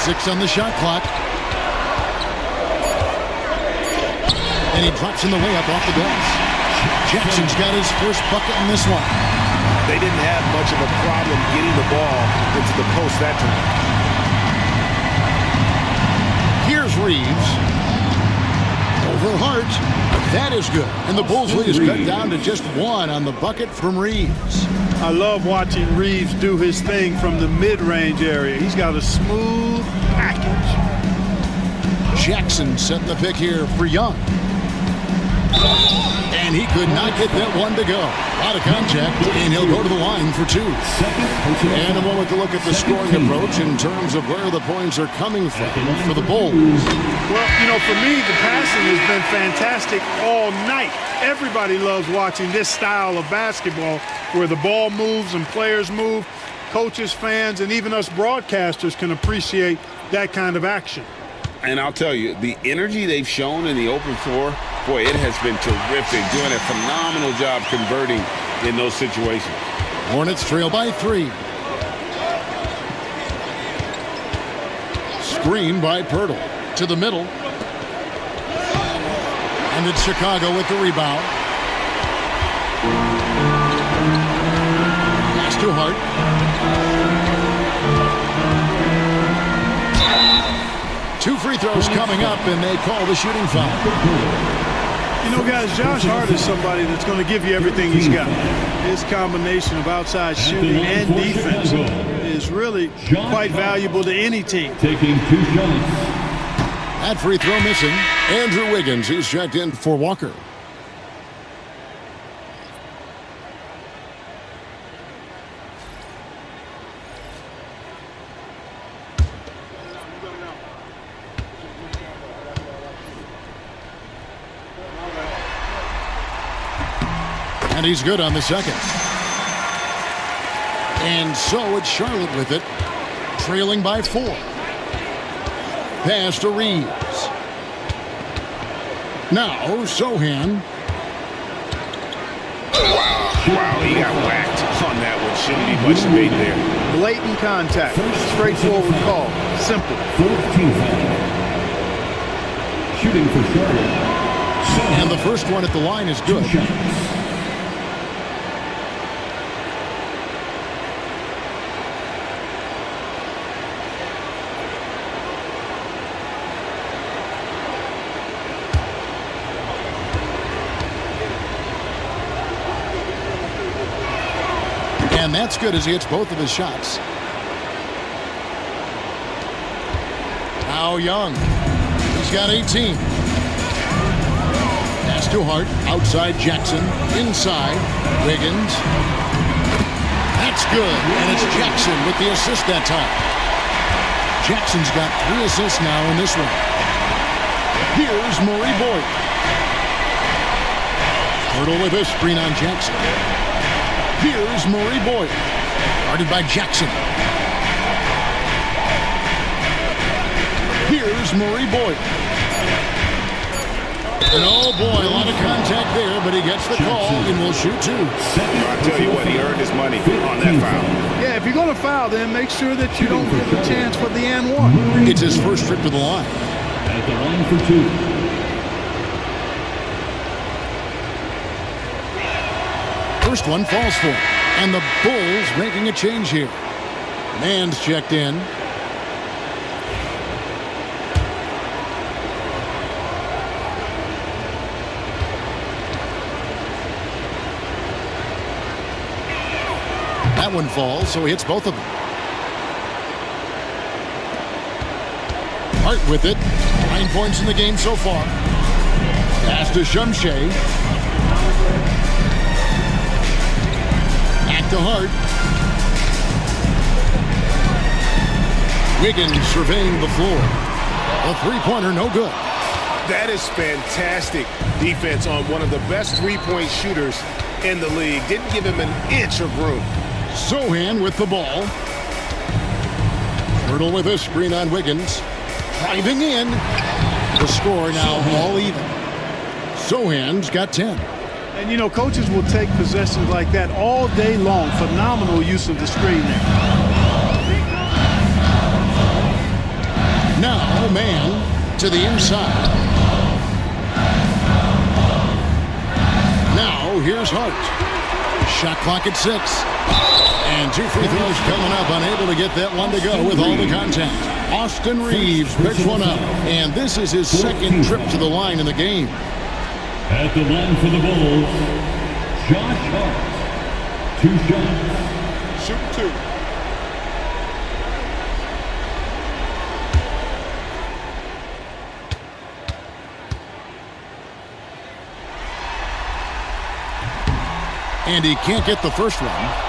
6 on the shot clock. And he drops in the layup off the glass. Jackson's got his first bucket in this one. They didn't have much of a problem getting the ball into the post that time. Here's Reeves. Over Hart. That is good. And the Bulls lead is cut down to just 1 on the bucket from Reeves. I love watching Reeves do his thing from the mid-range area. He's got a smooth package. Jackson setting the pick here for Young. And he could not get that one to go. A lot of contact, and he'll go to the line for 2. And a moment to look at the scoring approach in terms of where the points are coming from for the Bulls. Well, you know, for me, the passing has been fantastic all night. Everybody loves watching this style of basketball where the ball moves and players move. Coaches, fans, and even us broadcasters can appreciate that kind of action. And I'll tell you, the energy they've shown in the open floor, boy, it has been terrific. Doing a phenomenal job converting in those situations. Hornets trail by 3. Screen by Pirtle. To the middle. And it's Chicago with the rebound. Pass to Hart. Two free throws coming up, and they call the shooting foul. You know, guys, Josh Hart is somebody that's going to give you everything he's got. His combination of outside shooting and defense is really quite valuable to any team. Taking 2 shots. That free throw missing. Andrew Wiggins, he's checked in for Walker. And he's good on the second. And so it's Charlotte with it, trailing by 4. Pass to Reeves. Now Sohan. Wow, he got whacked on that one. Shouldn't be much debate there. Blatant contact. Straightforward call. Simple. 14 foul. Shooting for Charlotte. And the first one at the line is good. 2 shots. And that's good as he hits both of his shots. Now Young. He's got 18. Pass to Hart. Outside Jackson. Inside Wiggins. That's good. And it's Jackson with the assist that time. Jackson's got 3 assists now in this one. Here's Murray Boyd. Hurdle with a screen on Jackson. Here's Murray Boyd. Guarded by Jackson. Here's Murray Boyd. And oh boy, a lot of contact there, but he gets the call and will shoot two. I tell you what, he earned his money on that foul. Yeah, if you're going to foul, then make sure that you don't give a chance for the and one. It's his first trip to the line. At the line for two. First one falls for him. And the Bulls making a change here. Mann's checked in. That one falls, so he hits both of them. Hart with it. 9 points in the game so far. Pass to Shumshay. Back to Hart. Wiggins surveying the floor. A three-pointer, no good. That is fantastic defense on one of the best three-point shooters in the league. Didn't give him an inch of room. Sohan with the ball. Hurdle with a screen on Wiggins. Driving in. The score now all even. Sohan's got 10. And, you know, coaches will take possessions like that all day long. Phenomenal use of the screen there. Now, Mann to the inside. Now, here's Hart. Shot clock at 6. And 2 free throws coming up, unable to get that one to go with all the contact. Austin Reeves picks one up, and this is his second trip to the line in the game. At the line for the Bulls, Josh Hart. 2 shots. Shoot two. And he can't get the first one.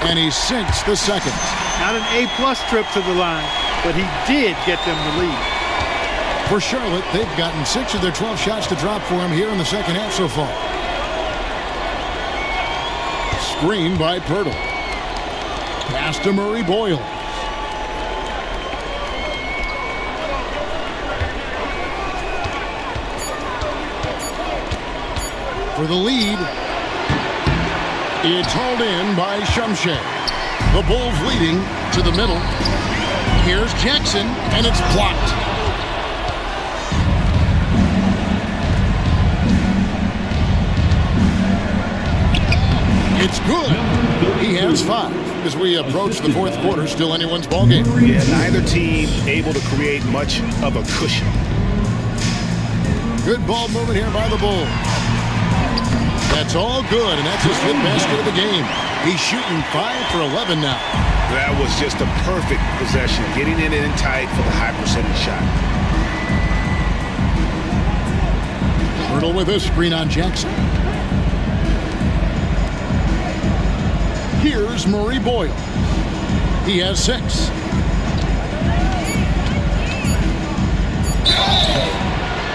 And he sinks the second. Not an A-plus trip to the line, but he did get them the lead. For Charlotte, they've gotten 6 of their 12 shots to drop for him here in the second half so far. Screen by Pirtle. Pass to Murray Boyle. For the lead, it's hauled in by Shumshay. The Bulls leading to the middle. Here's Jackson, and it's blocked. It's good. He has 5 as we approach the fourth quarter. Still anyone's ballgame. Yeah, neither team able to create much of a cushion. Good ball movement here by the Bulls. That's all good, and that's his 5th basket of the game. He's shooting 5 for 11 now. That was just a perfect possession, getting it in tight for the high percentage shot. Hurdle with a screen on Jackson. Here's Murray Boyle. He has 6.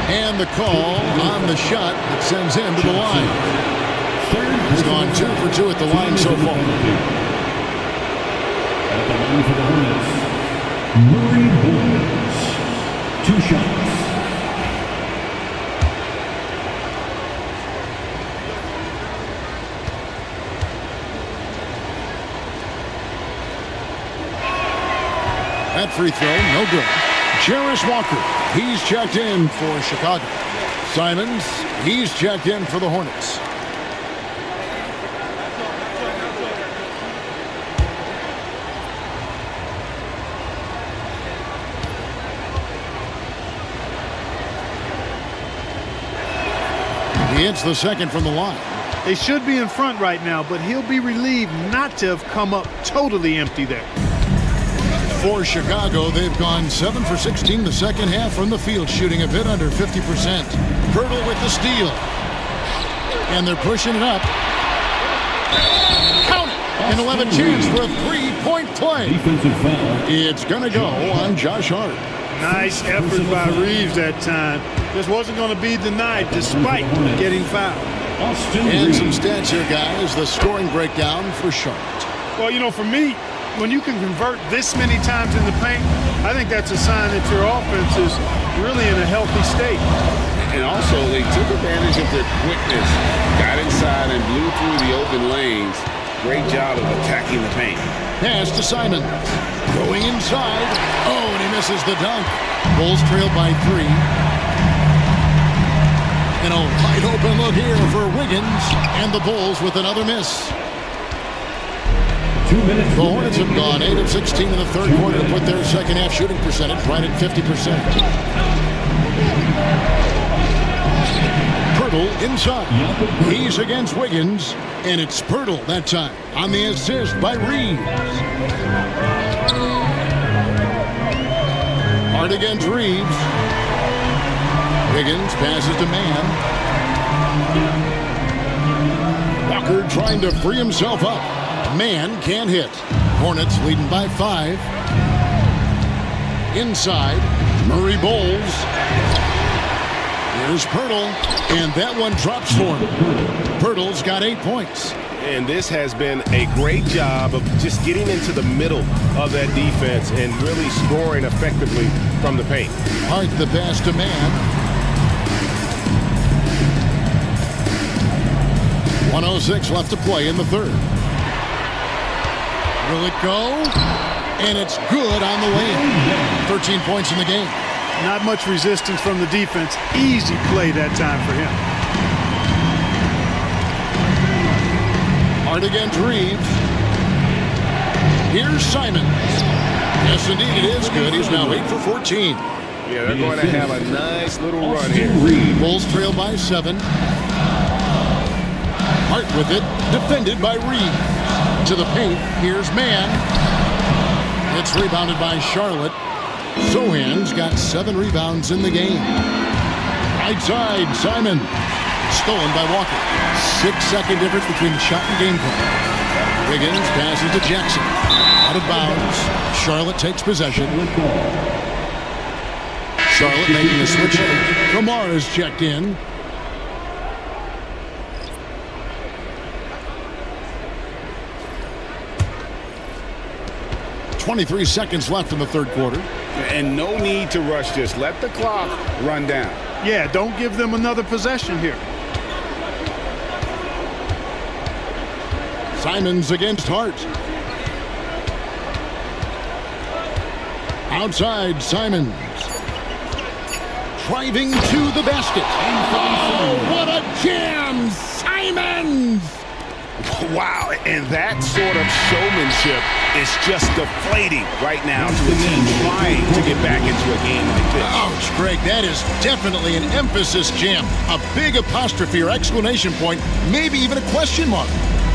And the call on the shot that sends him to the line. He's gone 2 for 2 at the line so far. At the line for the Hornets, Murray Boyle. 2 shots. That free throw, no good. Jarris Walker, he's checked in for Chicago. Simons, he's checked in for the Hornets. He hits the second from the line. They should be in front right now, but he'll be relieved not to have come up totally empty there. For Chicago, they've gone 7 for 16 the second half from the field, shooting a bit under 50%. Pirtle with the steal. And they're pushing it up. Count it! An 11 chance for a 3 three-point play. Defensive foul. It's going to go on Josh Hart. Nice effort by Reeves that time. This wasn't going to be denied despite getting fouled. Austin And Reeves. some stats here, guys. The scoring breakdown for Charlotte. Well, you know, for me, when you can convert this many times in the paint, I think that's a sign that your offense is really in a healthy state. And also, they took advantage of their quickness, got inside and blew through the open lanes. Great job of attacking the paint. Pass to Simon. Going inside. Oh, and he misses the dunk. Bulls trail by 3. And a wide open look here for Wiggins. And the Bulls with another miss. 2 minutes. The Hornets have gone 8 of 16 in the third quarter to put their second half shooting percentage right at 50%. Pirtle inside. He's against Wiggins, and it's Pirtle that time on the assist by Reeves. Hard against Reeves. Wiggins passes to Mann. Walker trying to free himself up. Mann can't hit. Hornets leading by 5. Inside, Murray Bowles. Here's Pirtle, and that one drops for him. Pirtle's got 8 points. And this has been a great job of just getting into the middle of that defense and really scoring effectively from the paint. Hart the pass to Mann. 1:06 left to play in the third. Will it go? And it's good on the way in. 13 points in the game. Not much resistance from the defense. Easy play that time for him. Hard against Reeves. Here's Simon. Yes, indeed, it is good. He's now 8 for 14. Yeah, they're going to have a nice little run here. Bulls trail by 7. Hart with it. Defended by Reeves. To the paint. Here's Mann. It's rebounded by Charlotte. Sohan's got 7 rebounds in the game. Right side, Simon. Stolen by Walker. 6-second difference between the shot and game plan. Wiggins passes to Jackson. Out of bounds. Charlotte takes possession. Charlotte making a switch. Kamara's checked in. .23 seconds left in the third quarter. And no need to rush this. Let the clock run down. Yeah, don't give them another possession here. Simons against Hart. Outside, Simons. Driving to the basket. Oh, what a jam! Simons! Wow, and that sort of showmanship is just deflating right now to a team trying to get back into a game like this. Ouch, Greg, that is definitely an emphasis jam. A big apostrophe or exclamation point, maybe even a question mark.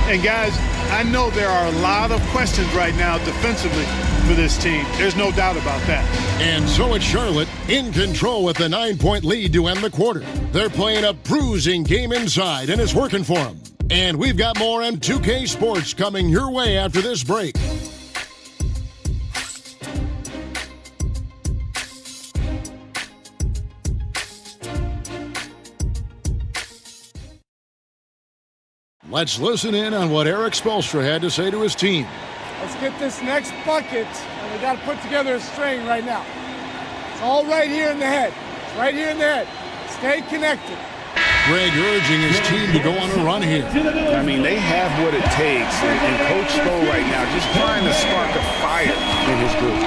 And guys, I know there are a lot of questions right now defensively for this team. There's no doubt about that. And so it's Charlotte in control with a 9-point lead to end the quarter. They're playing a bruising game inside, and it's working for them. And we've got more M2K Sports coming your way after this break. Let's listen in on what Eric Spoelstra had to say to his team. Let's get this next bucket, and we got to put together a string right now. It's all right here in the head. It's right here in the head. Stay connected. Greg urging his team to go on a run here. I mean, they have what it takes. And Coach Spo right now just trying to spark a fire in his group.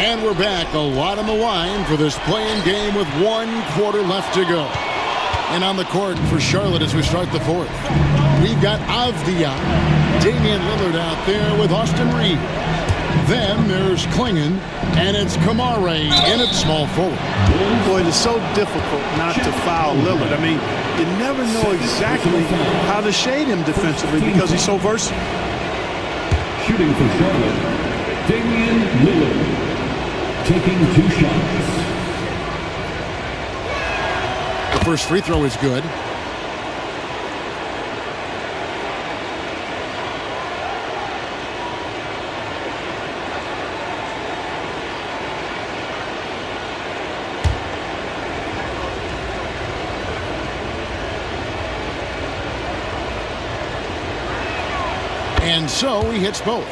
And we're back. A lot on the line for this playing game with 1 quarter left to go. And on the court for Charlotte as we start the fourth. We've got Avdia, Damian Lillard out there with Austin Reeves. Then there's Klingon, and it's Kamara in at small forward. Boy, it is so difficult not to foul Lillard. I mean, you never know exactly how to shade him defensively because he's so versatile. Shooting for Charlotte, Damian Lillard, taking 2 shots. The first free throw is good. And so he hits both.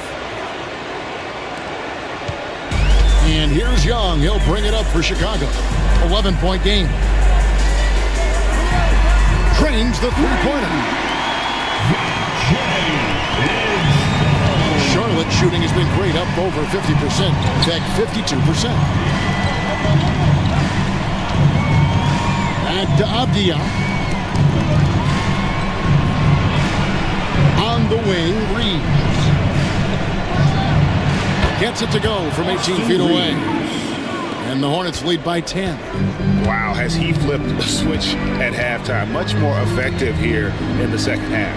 And here's Young. He'll bring it up for Chicago. 11-point game. Drains the three-pointer. Charlotte shooting has been great, up over 50%. In fact, 52%. Back to Avdia. On the wing, Reeves. Gets it to go from 18 feet away. And the Hornets lead by 10. Wow, has he flipped a switch at halftime. Much more effective here in the second half.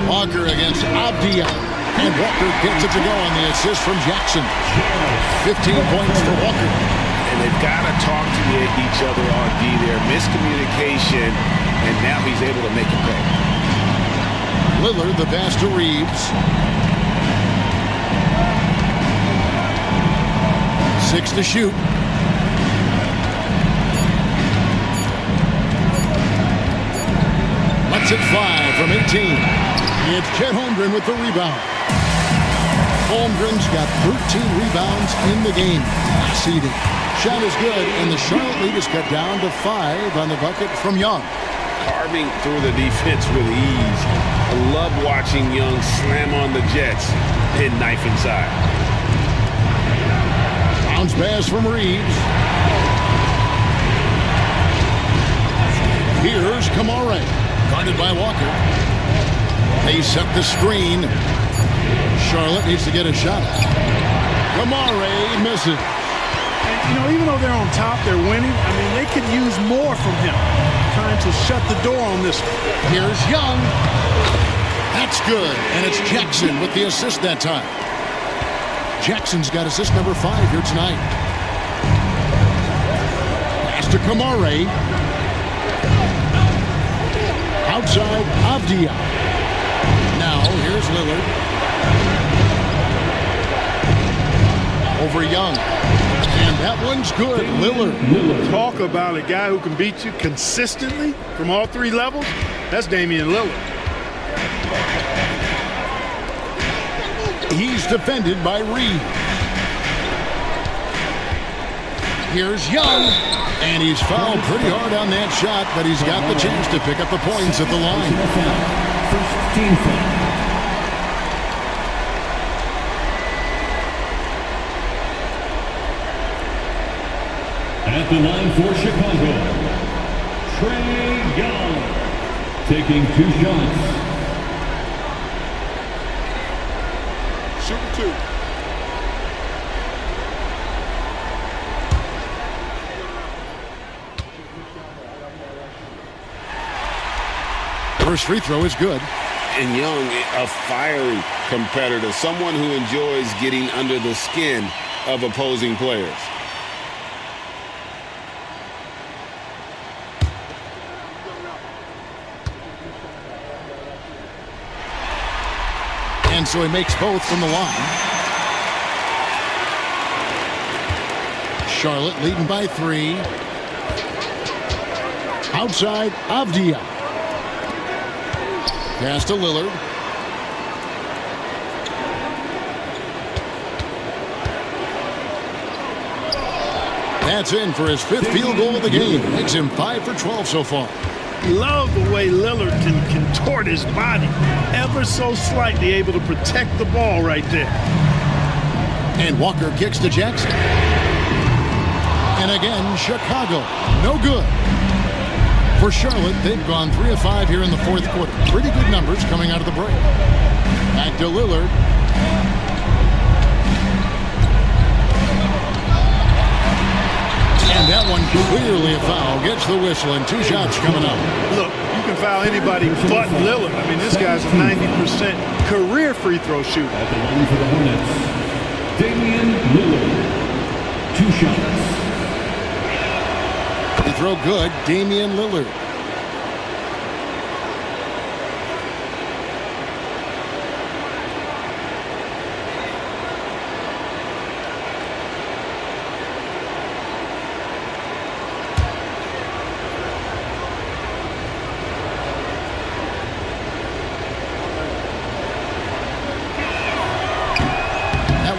Walker against Avdia. And Walker gets it to go on the assist from Jackson. 15 points for Walker. And they've got to talk to each other on D there. Miscommunication, and now he's able to make it pay. Lillard, the pass to Reeves. 6 to shoot. Lets it fly from 18. It's Chet Holmgren with the rebound. Holmgren's got 13 rebounds in the game. Seeded. Shot is good, and the Charlotte lead is cut down to 5 on the bucket from Young. Carving through the defense with ease. I love watching Young slam on the Jets, pin knife inside. Bounce pass from Reeves. Here's Kamare, guarded by Walker. They set the screen. Charlotte needs to get a shot. Kamare misses. You know, even though they're on top, they're winning. I mean, they could use more from him. Trying to shut the door on this one. Here's Young. That's good. And it's Jackson with the assist that time. Jackson's got assist number 5 here tonight. Pass to Kamare. Outside, Avdia. Now, here's Lillard. Over Young. And that one's good. Lillard. Talk about a guy who can beat you consistently from all 3 levels. That's Damian Lillard. He's defended by Reed. Here's Young. And he's fouled pretty hard on that shot, but he's got the chance to pick up the points at the line. First team foul. At the line for Chicago, Trae Young taking 2 shots. Super 2. First free throw is good. And Young, a fiery competitor, someone who enjoys getting under the skin of opposing players. And so he makes both from the line. Charlotte leading by 3. Outside, Avdia. Pass to Lillard. That's in for his 5th field goal of the game. Makes him 5 for 12 so far. Love the way Lillard can contort his body ever so slightly, able to protect the ball right there. And Walker kicks to Jackson. And again, Chicago. No good. For Charlotte, they've gone 3 of 5 here in the 4th quarter. Pretty good numbers coming out of the break. Back to Lillard. And that one clearly a foul. Gets the whistle and 2 shots coming up. Look, you can foul anybody but Lillard. I mean, this guy's a 90% career free throw shooter. At the line for the Hornets, Damian Lillard. 2 shots. Free throw good. Damian Lillard.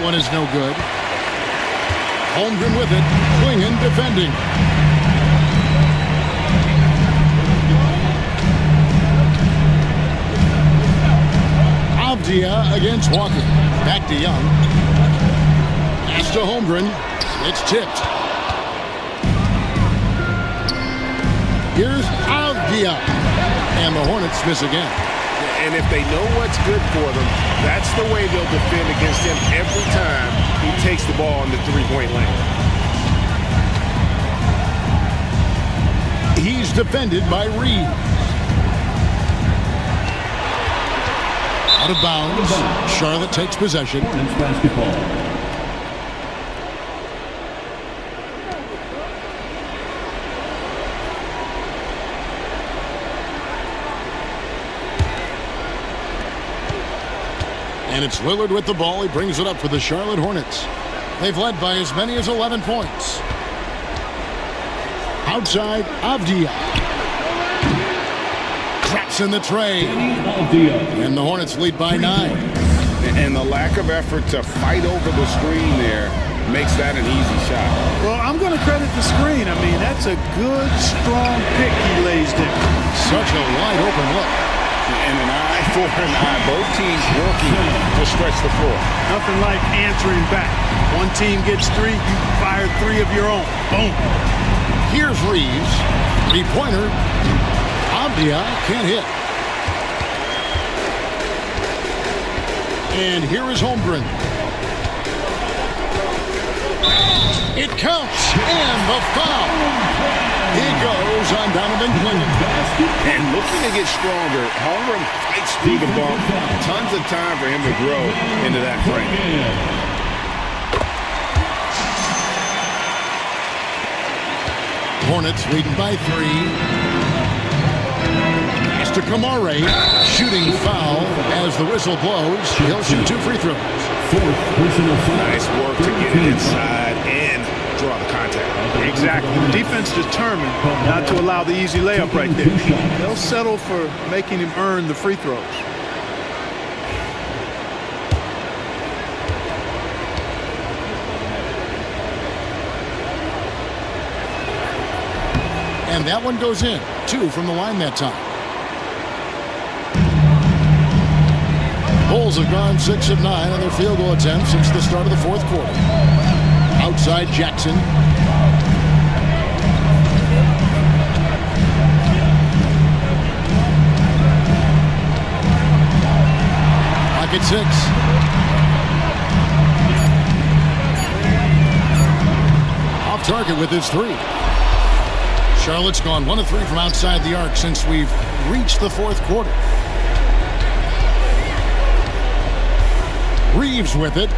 one is no good. Holmgren with it. Klingon defending. Avdia against Walker. Back to Young. Pass to Holmgren. It's tipped. Here's Avdia. And the Hornets miss again. And if they know what's good for them, that's the way they'll defend against him every time he takes the ball in the three-point lane. He's defended by Reed. Out of bounds. Charlotte takes possession. Hornets basketball. And it's Lillard with the ball. He brings it up for the Charlotte Hornets. They've led by as many as 11 points. Outside, Avdia. Traps in the tray. And the Hornets lead by 9. And the lack of effort to fight over the screen there makes that an easy shot. Well, I'm going to credit the screen. I mean, that's a good, strong pick he lays there. Such a wide open look. And an eye for an eye. Both teams working to stretch the floor. Nothing like answering back. One team gets 3, you fire 3 of your own. Boom. Here's Reeves. Three-pointer. Avdia can't hit. And here is Holmgren. It counts. And the foul. He goes on Donovan Klingon. And looking to get stronger, Holmgren fights through the bump. Tons of time for him to grow into that frame. Hornets leading by 3. Pass to Kamare. Shooting foul as the whistle blows. He'll shoot 2 free throws. Fourth personal foul. Nice work to get it inside and draw the contact. Exactly. The defense determined not to allow the easy layup right there. They'll settle for making him earn the free throws. And that one goes in. 2 from the line that time. Bulls have gone 6 of 9 on their field goal attempts since the start of the fourth quarter. Outside Jackson. At 6. Off target with his 3. Charlotte's gone 1 of 3 from outside the arc since we've reached the fourth quarter. Reeves with it.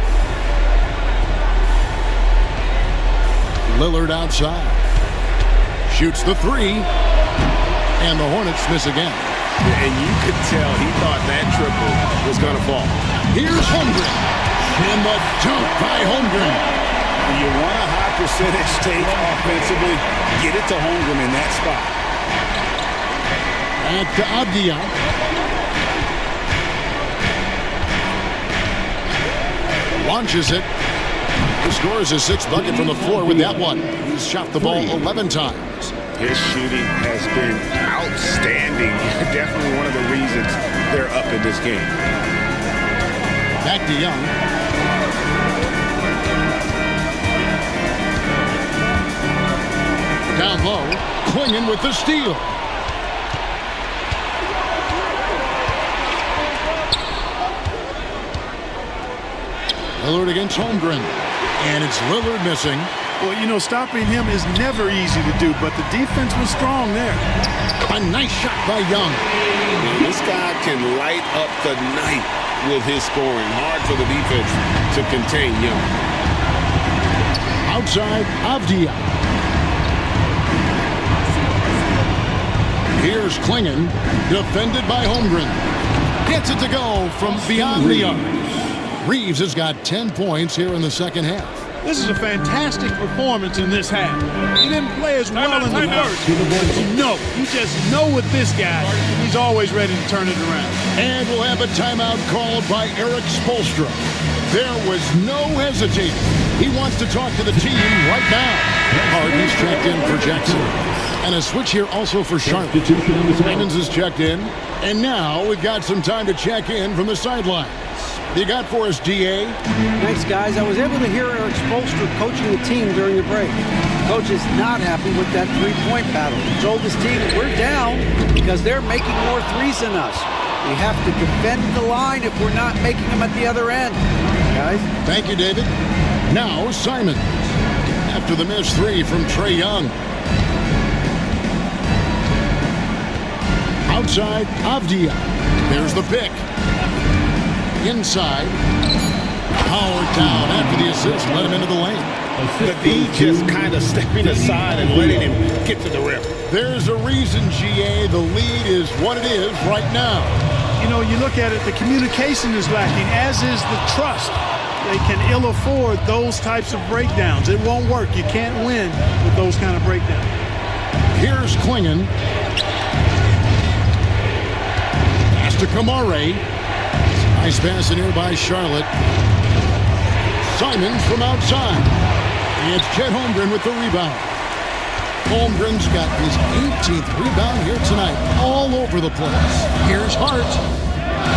Lillard outside. Shoots the 3. And the Hornets miss again. And you could tell he thought that triple was going to fall. Here's Holmgren. And the dunk by Holmgren. You want a high percentage take offensively, get it to Holmgren in that spot. At to Avdia. Launches it. He scores his 6th bucket from the floor with that one. He's shot the ball 11 times. His shooting has been outstanding. Definitely one of the reasons they're up in this game. Back to Young. Down low. Klingon with the steal. Lillard against Holmgren. And it's Lillard missing. Well, you know, stopping him is never easy to do, but the defense was strong there. A nice shot by Young. This guy can light up the night with his scoring. Hard for the defense to contain Young. Outside, Avdia. Here's Klingon, defended by Holmgren. Gets it to go from beyond the arc. Reeves has got 10 points here in the second half. This is a fantastic performance in this half. He didn't play as well in the first. You just know with this guy, he's always ready to turn it around. And we'll have a timeout called by Eric Spoelstra. There was no hesitating. He wants to talk to the team right now. Harden's checked in for Jackson. And a switch here also for Charlotte. Simons is checked in. And now we've got some time to check in from the sidelines. You got for us, DA? Thanks, guys. I was able to hear Eric Spoelstra coaching the team during the break. Coach is not happy with that three-point battle. He told his team, we're down because they're making more threes than us. We have to defend the line if we're not making them at the other end. Guys? Thank you, David. Now, Simons. After the missed three from Trae Young. Outside, Avdia. There's the pick. Inside. Howard down after the assist. Let him into the lane. The D just kind of stepping aside and letting him get to the rim. There's a reason, GA. The lead is what it is right now. You know, you look at it, the communication is lacking, as is the trust. They can ill afford those types of breakdowns. It won't work. You can't win with those kind of breakdowns. Here's Klingon. Pass to Kamare. Nice pass in here by Charlotte. Simons from outside. It's Chet Holmgren with the rebound. Holmgren's got his 18th rebound here tonight, all over the place. Here's Hart,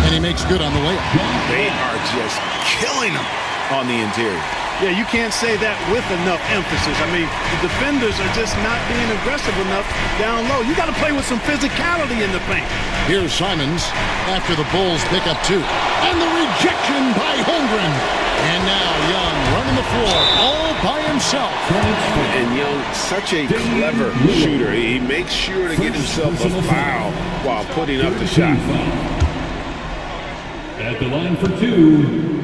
and he makes good on the layup. They are just killing him on the interior. Yeah, you can't say that with enough emphasis. I mean, the defenders are just not being aggressive enough down low. You got to play with some physicality in the paint. Here's Simons after the Bulls pick up two. And the rejection by Holmgren. And now Young running the floor all by himself. And Young, such a clever shooter. He makes sure to get himself a foul while putting up the shot. At the line for two,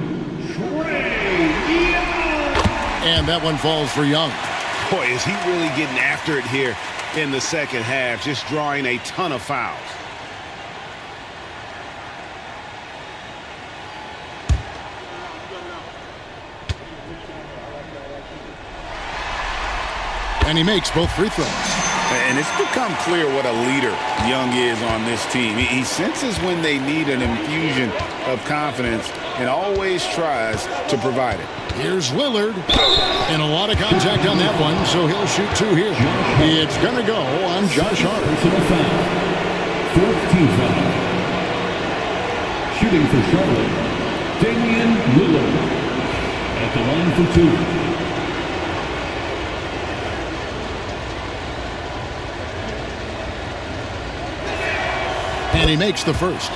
and that one falls for Young. Boy, is he really getting after it here in the second half, just drawing a ton of fouls. And he makes both free throws. And it's become clear what a leader Young is on this team. He senses when they need an infusion of confidence and always tries to provide it. Here's Lillard. And a lot of contact on that one, so he'll shoot two here. It's going to go on Josh Hart. Personal foul. Fourth team foul. Shooting for Charlotte, Damian Lillard. At the line for two. And he makes the first.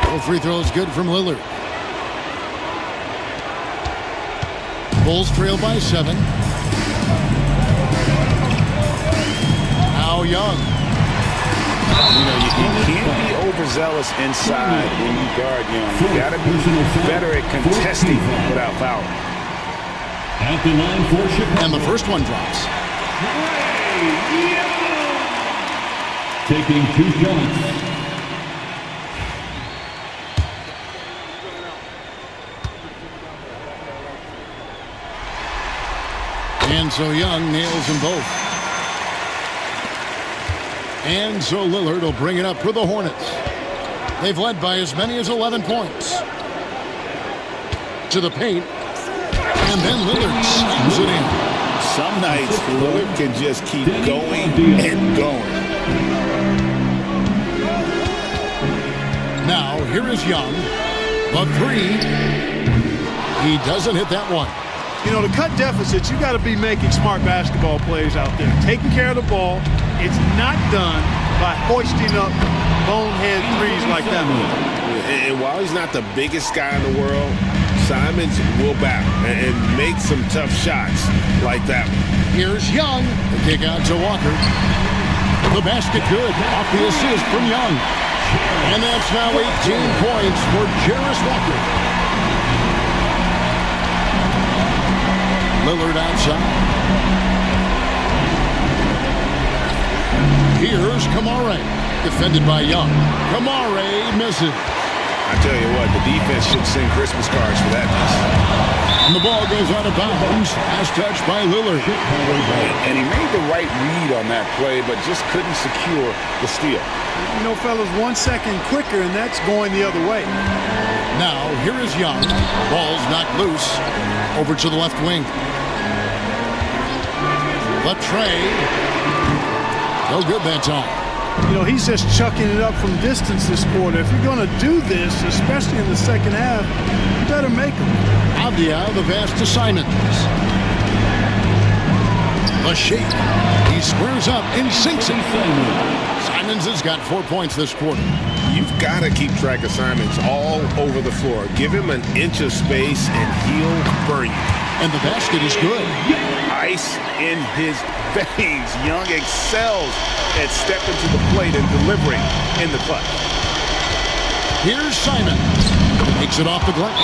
Both free throws good from Lillard. Bulls trail by 7. Now Young. You know, you can't be overzealous inside when you guard Young. You got to be better at contesting without foul. At the line for Chicago. And the first one drops. Taking 2 shots. And so Young nails them both. And so Lillard will bring it up for the Hornets. They've led by as many as 11 points. To the paint. And then Lillard slams it in. Some nights Lillard can just keep going and going. Now here is Young. The three. He doesn't hit that one. You know, to cut deficits, you got to be making smart basketball plays out there. Taking care of the ball. It's not done by hoisting up bonehead threes like that one. And while he's not the biggest guy in the world, Simons will battle and make some tough shots like that one. Here's Young. The kick out to Walker. The basket good. Off the assist from Young. And that's now 18 points for Jarris Walker. Lillard outside. Here's Kamare. Defended by Young. Kamare misses. I tell you what, the defense should send Christmas cards for that miss. And the ball goes out of bounds. Pass touch by Lillard. And he made the right read on that play, but just couldn't secure the steal. You know, fellas, 1 second quicker, and that's going the other way. Now, here is Young. Ball's knocked loose. Over to the left wing. Latrey. No good that time. You know, he's just chucking it up from distance this quarter. If you're going to do this, especially in the second half, you better make them. Avdia, the pass to Simons. A shake. He squares up and sinks it. Simons has got 4 points this quarter. You've got to keep track of Simons all over the floor. Give him an inch of space and he'll burn you. And the basket is good. Ice in his veins. Young excels at stepping to the plate and delivering in the clutch. Here's Simons. Takes it off the glass.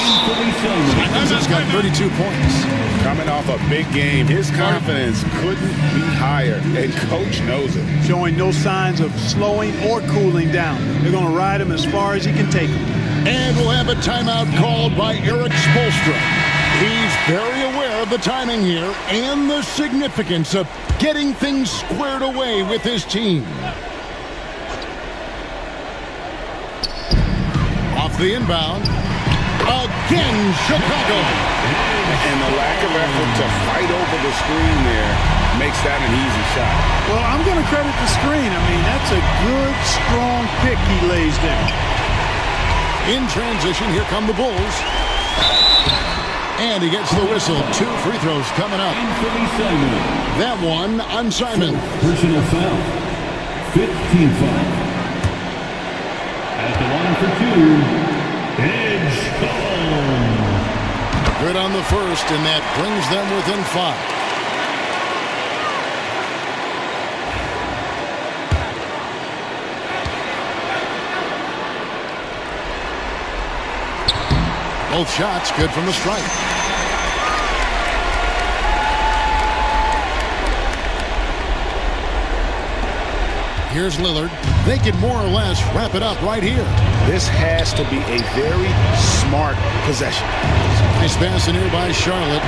Simons has got 32 points. Coming off a big game, his confidence couldn't be higher, and coach knows it. Showing no signs of slowing or cooling down. They're going to ride him as far as he can take him. And we'll have a timeout called by Eric Spoelstra. He's very aware of the timing here and the significance of getting things squared away with his team. Off the inbound. Again, Chicago. And the lack of effort to fight over the screen there makes that an easy shot. Well, I'm going to credit the screen. I mean, that's a good, strong pick he lays there. In transition, here come the Bulls. And he gets the whistle. 2 free throws coming up. That one on Simon. Personal foul. 15 foul. At the line for 2, Edge Cole. Good on the first, and that brings them within 5. Both shots good from the strike. Here's Lillard. They can more or less wrap it up right here. This has to be a very smart possession. Nice pass in here by Charlotte.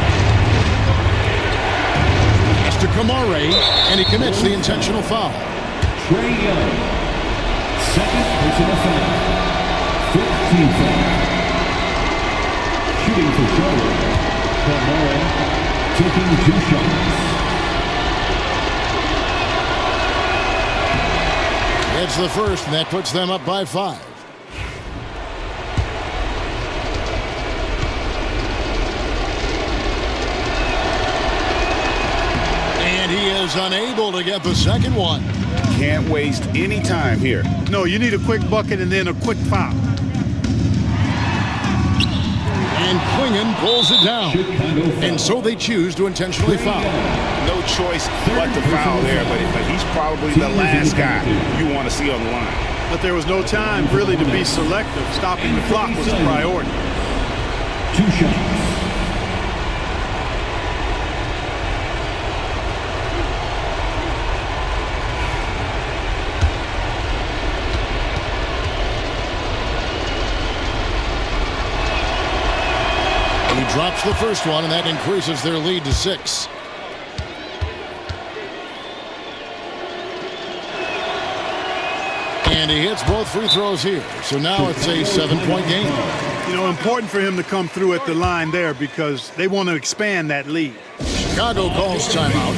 Pass to Kamare, and he commits the intentional foul. Trae Young. Second personal foul. 15 foul. Shooting for Charlotte. Kamara taking 2 shots. It's the first, and that puts them up by 5. And he is unable to get the second one. Can't waste any time here. No, you need a quick bucket and then a quick foul. And Klingon pulls it down. And so they choose to intentionally foul. No choice but to foul there, but he's probably the last guy you want to see on the line. But there was no time really to be selective. Stopping the clock was a priority. 2 shots. He drops the first one, and that increases their lead to 6. And he hits both free throws here. So now it's a 7-point game. You know, important for him to come through at the line there because they want to expand that lead. Chicago calls timeout.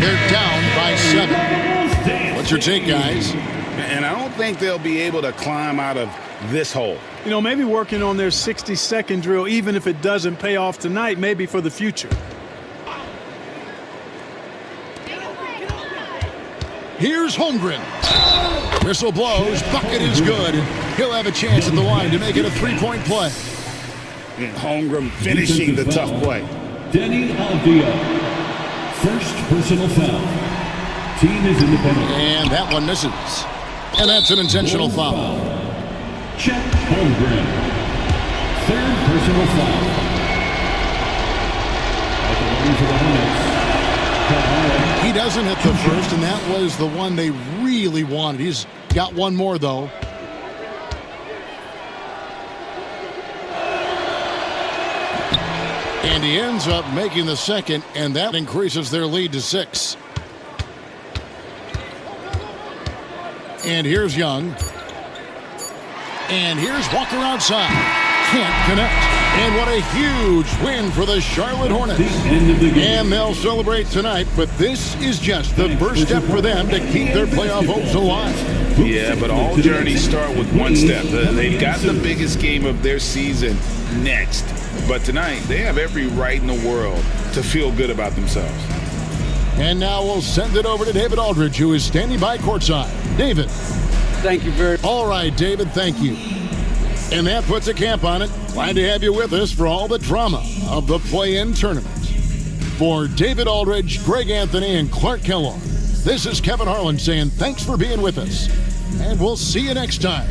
They're down by 7. What's your take, guys? And I don't think they'll be able to climb out of this hole. You know, maybe working on their 60-second drill, even if it doesn't pay off tonight, maybe for the future. Here's Holmgren. Whistle blows. Bucket is good. He'll have a chance at the line to make it a 3-point play. And Holmgren finishing the tough play. Denny Avdia. First personal foul. Team is in the penalty. And that one misses. And that's an intentional foul. Chet Holmgren. Third personal foul. At For the Hornets, Kevin. He doesn't hit the first, and that was the one they really wanted. He's got one more, though. And he ends up making the second, and that increases their lead to 6. And here's Young. And here's Walker outside. Can't connect. And what a huge win for the Charlotte Hornets. And they'll celebrate tonight, but this is just the first step for them to keep their playoff hopes alive. Yeah, but all journeys start with one step. They've got the biggest game of their season next. But tonight, they have every right in the world to feel good about themselves. And now we'll send it over to David Aldridge, who is standing by courtside. David. Thank you very much. All right, David, thank you. And that puts a cap on it. Glad to have you with us for all the drama of the play-in tournament. For David Aldridge, Greg Anthony, and Clark Kellogg, this is Kevin Harlan saying thanks for being with us. And we'll see you next time